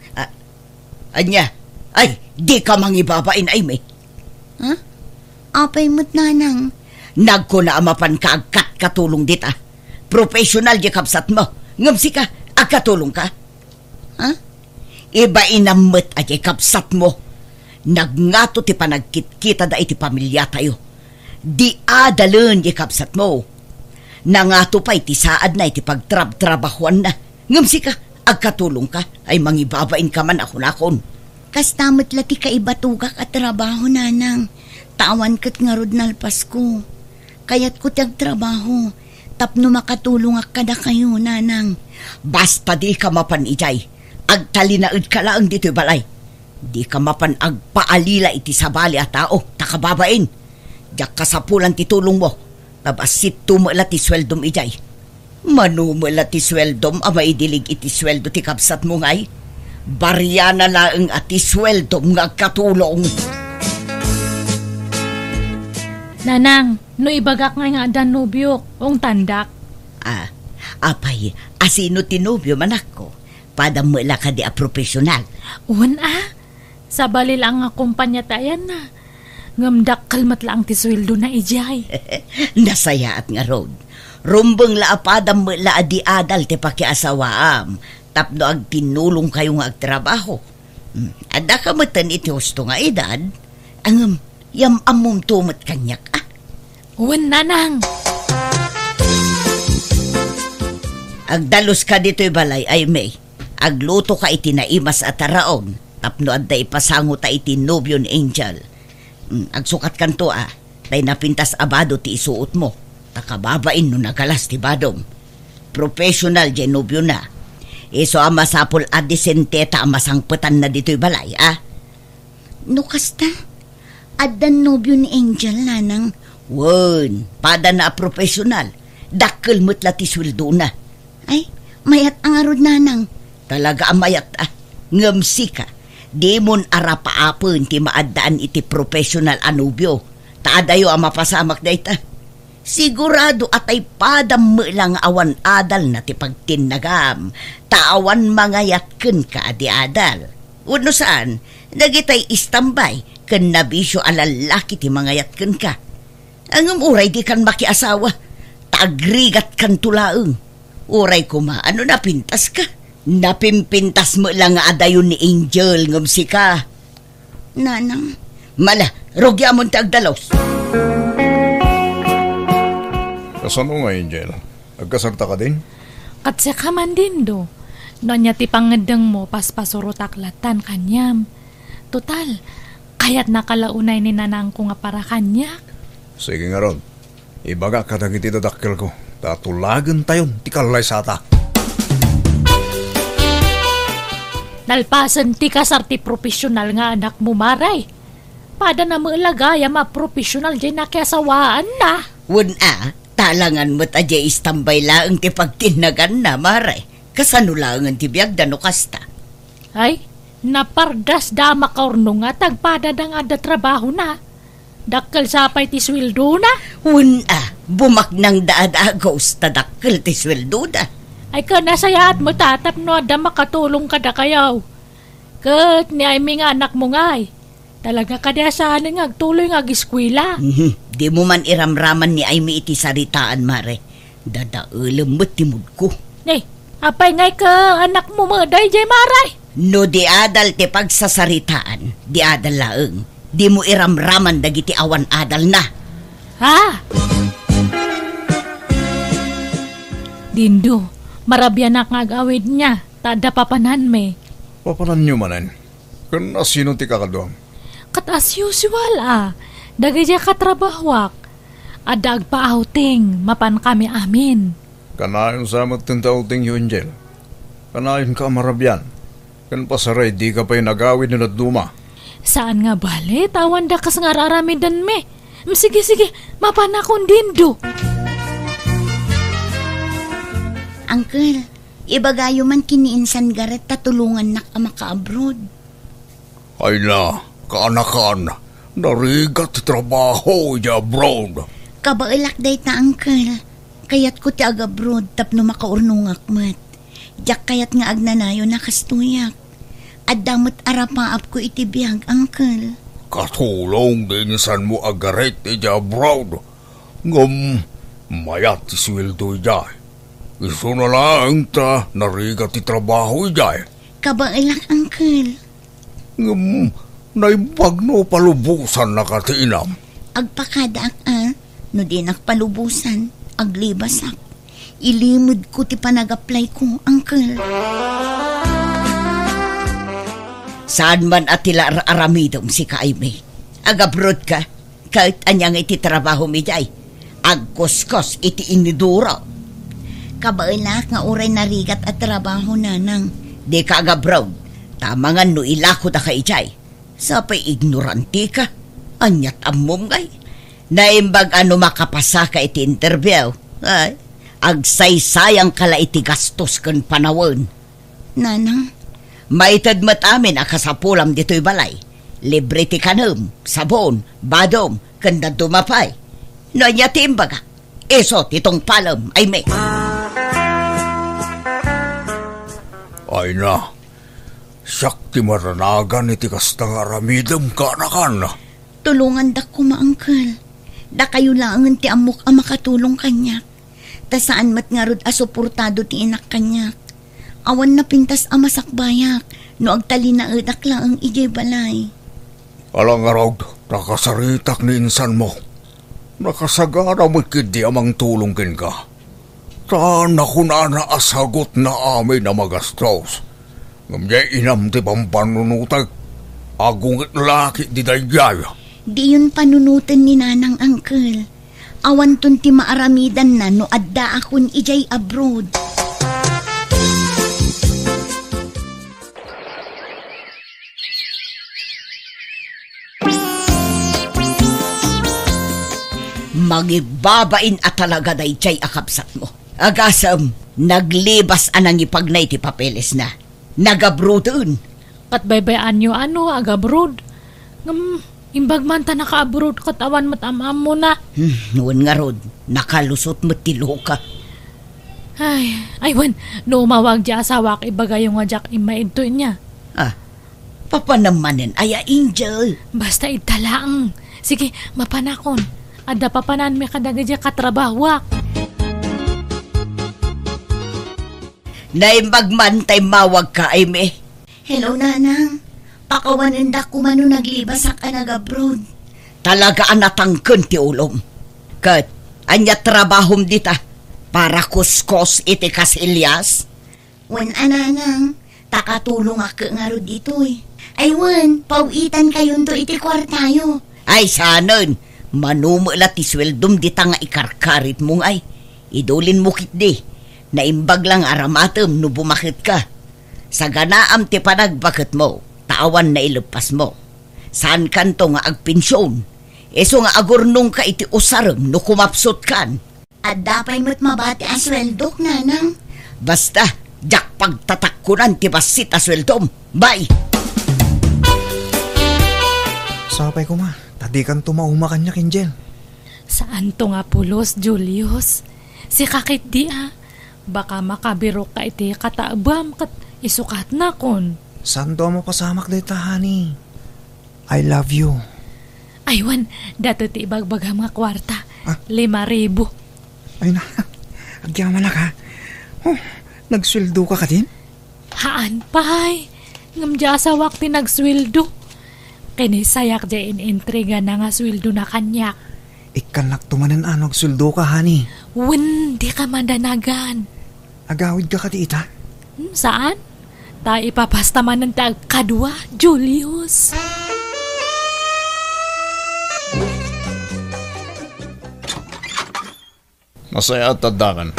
Anya, ay, di ka mangibabain ay may. Ha? Apay mo't nanang. Nagkuna amapan ka agkat katulong dita. Professional di kapsat mo. Ngamsi ka, agkatulong ka. Ha? Iba inamot ay kapsat mo. Nagngato ti panagkit-kita da iti pamilya tayo. Di adalun di kapsat mo. Nangato pa iti saad na iti pagtrab-trabahuan na. Ngamsi ka, agkatulong ka, ay mangibabain ka man akon-akon. Kastamot lati ka ibatugak at trabaho nanang. Tawan kat nga rod nalpas ko. Kayat ko tiyag trabaho. Tapno makatulong ak kada kayo, nanang. Basta di ka mapanijay. Agtalinaid ka lang dito'y balay. Di ka mapan agpaalila iti sabali a tao, takababain. Diyak kasapulan ti tulong mo, tabasit tumala ti sweldom ijay. Manumala ti sweldom, maidilig iti sweldo ti kapsat mo ngay. Barya na laeng ati sweldom nga katulong. Nanang, no ibagak nga Danubyo, ong tandak. Apay, asino tinubyo man ako? Padamula ka di a profesional. Sa balil ang kumpanya tayan na. Ngamdak kalmat lang ti sweldo na ijay. Nasaya at nga road. Rumbeng laapadam mula adi adal ti pakiasawaam. Tapno ag tinulong kayo nga agtrabaho. Ada ka matan iti husto nga edad. Ang yamamum tumat kanyak Nanang. Agdalos ka dito'y balay ay may. Agluto ka iti naimas at taraon. Tapno adda ipasango ta iti nobyo ni Angel. Agsukat kanto tay napintas abado ti isuot mo. Takababain no nagalas ti badong. Professional dyan nobyo na. Iso masapol adisenteta masangputan na dito'y balay No kasta, addan nobyo ni Angel, nanang. Wan, pada na professional. Dakkel mutla ti sweldo na. Ay, mayat ang arod, nanang. Talaga amayat ngamsi ka. Di mon arapaapon ti maadaan iti professional anubyo. Taadayo mapasamak dayta. Sigurado atay padam lang awan adal na ti pagtinagam. Taawan mangayatken ka di adal. Uno saan, nagitay istambay ken nabisyo alalaki ti mangayatken ka. Ang uray di kan makiasawa. Taagrigat kan tulaeng. Uray kuma, ano napintas ka? Napimpintas mo lang nga adayon ni Angel ngamsi ka. Nanang. Mala, rogya mo ti agdalos. Kasano nga, Angel? Agkasagta ka din? Katsa ka man din do. Nonya ti pangadang mo paspasorotaklatan kanyam. Total, kaya't nakalaunay ni nanang ko nga para kanyak. Sige nga ron. Ibaga ka dagiti dadakkel ko. Tatulagan tayon, ti kalay sata. Nalpasan ti kasarti profesional nga anak mo, Maray. Pada na mailagaya ma-profesional dyan na kiasawaan na. Talangan mo't adya istambay laang ti pagtinagan na, Maray. Kasano laangan ti biyagda no kasta? Ay, napardas da makaurno nga tagpada nga ada trabaho na. Dakkel sapay ti sweldo na. Bumaknang daadagos ta dakkel ti sweldo na. Ay ka nasayaat mo tatap no ada makatulong ka da kayaw. Kat ni ay mga anak mo ngay. Talaga ka da saan nga agtuloy nga giskwila. Di mo man iramraman ni ay mi iti saritaan, Mare. Dadaulam timud ko. Apay ngay ka anak mo maday jay, Maray. No di adal ti pagsasaritaan, di adal laeng. Di mo iramraman dagiti awan adal na. Dindo, marabyan na agawid niya. Tada papanan me. Papanan nyo manan. Kan asino ti kakadwam? Kat as usual Dagay katrabahwak. Adag pa outing, mapan kami amin. Kanayon sa magtintauting yun, Angel. Kanayon ka marabyan. Kan pasaray, di ka pa'y nagawid na duma. Saan nga bale? Tawan da kas nga raramidan me. Sige, mapan akong dindo. Uncle, ibagayo man kiniinsan garet tatulungan na ka maka-abroad. Ay na, kaanakan. Narigat trabaho ya abroad. Kabailak day ta, Uncle. Kayat ko ti ag-abroad tapno makaurnong akmat. Diyak kayat nga agnanayo na kastuyak. At damot arapaap ko iti biyag, Uncle. Katulong dinsan mo agaret iti abroad. Mayat ti sweldo ijay. Iso na lang ta narigat ti trabaho ijay. Kabailak, Uncle. Naibagno palubusan na katinam. Agpakadak no di nakpalubusan, aglibasak. Ilimod ko ti panag-apply ko, Uncle. Saan man atila aramidom si Kaime. Agabrod ka, kahit anyang iti trabaho mi jay. Agkuskos iti inidura. Kabailak nga uray narigat at trabaho, nanang. Di ka agabrod. Tamangan no ilako da kay Jay. Sapay ignoranti ka. Anyat amom ngay. Naimbag ano makapasa ka iti interview. Ay, agsaysayang kala iti gastos kan panawon. Nanang, Maitad mat amin akasapulam dito'y balay. Libre ti kanam, sabon, badom, kanda dumapay. No anya timbaga. Eso titong palam ay may. Ay na, siyak ti maranagan iti kastang aramidam ka na ka na. tulungan da ko maangkal. Da kayo lang ti amok ang makatulong kanyak. Ta saan mat nga rod asuportado ti inak kanyak. Awan na pintas ang masakbayak. No agtali na edak lang ang ijay balay. Alang araw, nakasaritak ni insan mo. Nakasagara mo't kidi amang tulong kin ka. Saan ako na naasagot na amin na magastos. Ngamya inam ti pampanunutag. Agungit laki di dayay. Di yun panunutan ni nanang angkel. Awan tun ti maaramidan na no adda akon ijay abroad. Magibabain at talaga day chay akapsat mo. Agasam, naglibas anang ipagnay ti papeles na. Nagabroodun. Kat baybayan nyo agabrod. Imbag man ta naka-abroad kat awan matamam mo na. Noon nga rod, nakalusot mo tilo ka. Ay wan, no umawag di asawa kay bagay yung ajak imaidto niya. Papanamanin ay angel. Basta italaang. Sige, mapanakon. Ada papanan may kadagadya katrabawak. Naimbag man tay mawag ka ay me. Hello nanang. Pakawanan da ko mano naglibas ka nag-abroad. Talaga anatangken ti ulom. Kat, anya trabahom dita para kuskos iti kasilyas. Wen ananang, takatulong ako nga ro dito eh. Ay wen, pawitan kayon to iti kwartayo. Ay sanon, manumula ti sweldom dita nga ikarkarit mong ay. Idulin mo kit di, naimbag lang aramatem no bumakit ka. Sa ganaam ti panagbakit mo, taawan na ilupas mo. Saan kanto nga agpensyon? Eso nga agurnong ka iti usarem no kumapsot kan. At dapay mo't mabati ang sweldok, nanang. Basta, jak pagtatakkunan ti basit a sweldom. Bye! Sapay ko ma, tadi kan tumauma kanya kinjel. Saan to nga pulos, Julius? Si kakit di baka makabiro ka iti kataabam kat isukat na kon. Saan do mo pasamak dita, honey? I love you. Aywan, dato ti ibagbagam nga kwarta. 5,000. Ay na, agyaman na ka. Oh, nagsweldo ka din? Haan pay, ngamdya sa wakti nagsweldo. Kinisayak dyan intriga na nga sweldo na kanyak. Ikanak tumanan nagsweldo ka, honey. Wen, di ka mandanagan. Agawid ka ita? Saan? Ta ipapastaman ng kadwa, Julius. Masaya at tadakan.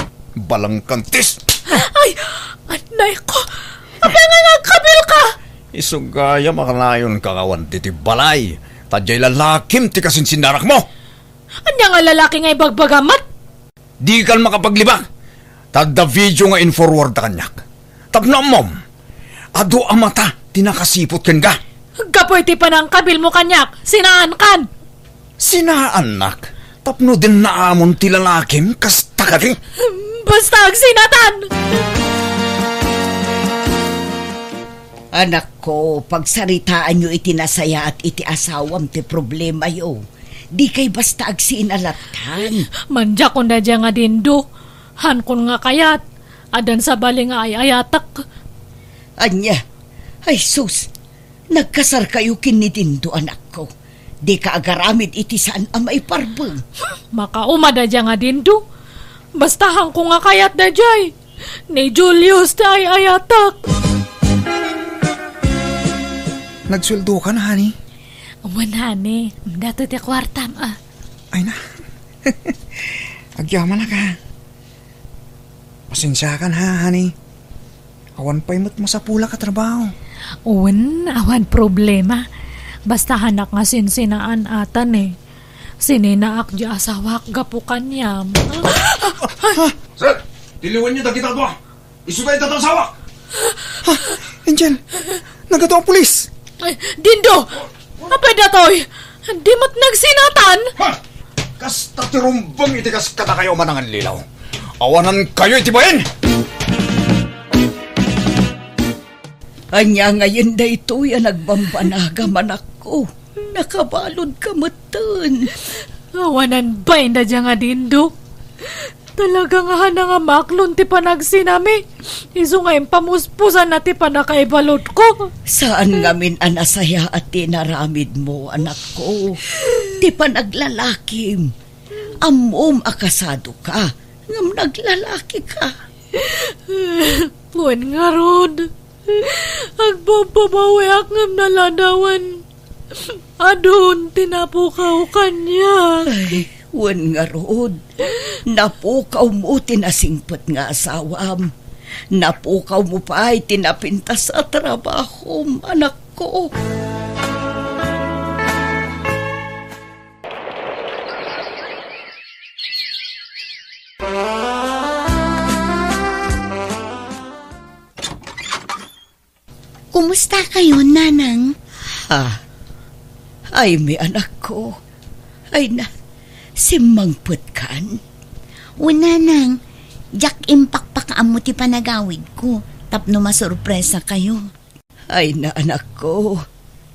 Balang kantis. Ay, anay ko. Apa nga nagkabil ka? Isugaya makalayon kakawan ti balay. Tadyay lalakim ti kasinsindarak mo. Anya nga lalaki nga ibagbagamat? Di kan makapaglibak. Tadda video nga in-forward ta kanyak. Tapno mom. Ado ang mata, tinakasipot ken ka. Gapoy ti pa ng kabil mo kanyak. Sinaan kan? Sinaan nak. Tapno din naamon ti lalakim kasta ka di. Basta agsinatan. Anak ko, pagsaritaan nyo iti nasaya at iti asawam ti problema yo. Di kay basta agsinalatan. Manja ko na dyan nga dindo. Han kon nga kayat. Adan sa bali nga ay ayatak. Anya, ay sus, nagkasar kayo kinidindo anak ko. Di ka agaramid iti saan amay parbeng. Makauma da dyan nga dindo. Bastahan ko nga kayat da dyan. Ni Julius da ay ayatak. Nagsweldo ka na, honey? Umanani, dato ti kwartam Ay na, agyaman na ka. Pasensya ka na, honey. Awan pa'y mat masapula ka trabaho. Awan problema. Basta hanak nga sinsinaan atan eh. Sininaak di asawak gapu kanyam. Sir, tiliwan niyo kita to. Isugay tatang sawak. Angel, nagato ang pulis. Ay, Dindo! Apay datoy! Di mo't nagsinatan! Ha! Kasta tirumbang itikas kada kayo manangan lilaw. Awanan kayo itibayin! Anya ngayon da ito yan nagbambanaga manak ko. Nakabalod ka matan. Awanan ba na dyan nga Dindo? Talaga nga nga maklon ti panagsinami. Iso nga pamuspusan na ti panakaibalot ko. Saan ngamin anasaya at tinaramid mo, anak ko? Ti panaglalakim. Amom akasado ka. Ngam naglalaki ka. Buwan nga rod. Agbababawi ak ngam naladawan. Adun tinapukaw kanya. Ay, wan nga rod. Napukaw mo tinasingpot nga asawam. Napukaw mo pa ay tinapintas sa trabaho, anak ko. Kumusta kayo, Nanang? Ha? Ay, may anak ko. Ay na, simangpot kan. O, Nanang, jak impakpakaam mo ti panagawid ko. Tapno masurpresa kayo. Ay na, anak ko.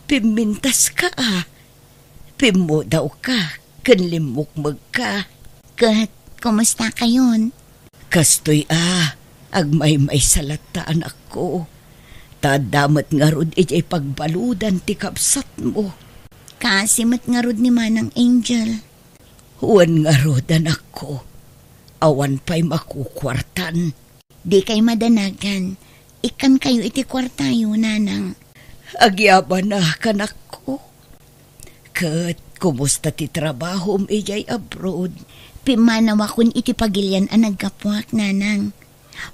Pimintas ka Pimo daw ka. Kanlimukmag ka. Kat, kumusta kayon? Kastoy agmay-may salata, anak ko. Tadamat nga rod ijay pagbaludan ti kapsat mo. Kasimat nga rod ni Manang Angel. Huwan nga rod, anak ko. Awan pa'y makukwartan. Di kay madanagan. Ikan kayo iti kwartayo, Nanang. Agyaba na, kanak ko. Kat, kumusta ti trabaho ijay abroad? Pimanawakon iti pagilyan ang nagkapwak, Nanang.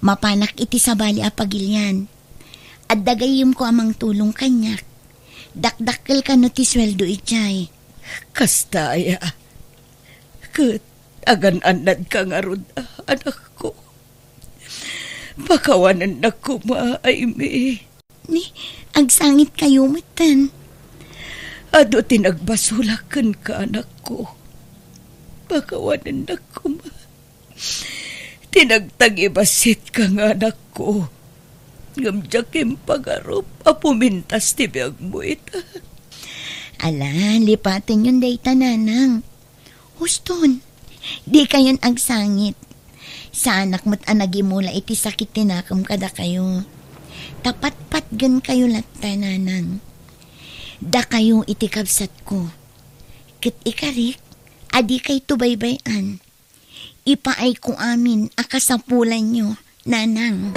Mapanak iti sabali a pagilyan. At dagayim ko amang tulong kanyak. Dakdakkel ka no ti sweldo ijay. Kastaya. Kat, agan-anad ka nga rod, anak ko. Pakawanan na ko maaimi. Ni, agsangit kayo matan. Ado tinagbasulakan ka, anak ko. Pakawanan na ko Tinagtagibasit ka nga, anak ko. Ngamjakim pagarup, apumintas ti biyag mo ita. Ala, lipatin yun dayta, Nanang. Huston, di kayon agsangit. Sa anak mo't anagimula iti sakit tinakam kada kayo. Tapat-pat gan kayo latta, Nanang. Da kayo iti kabsat ko. Kit ikarik, adi kay tubaybayan. Ipaay ko amin akasapulan nyo, Nanang.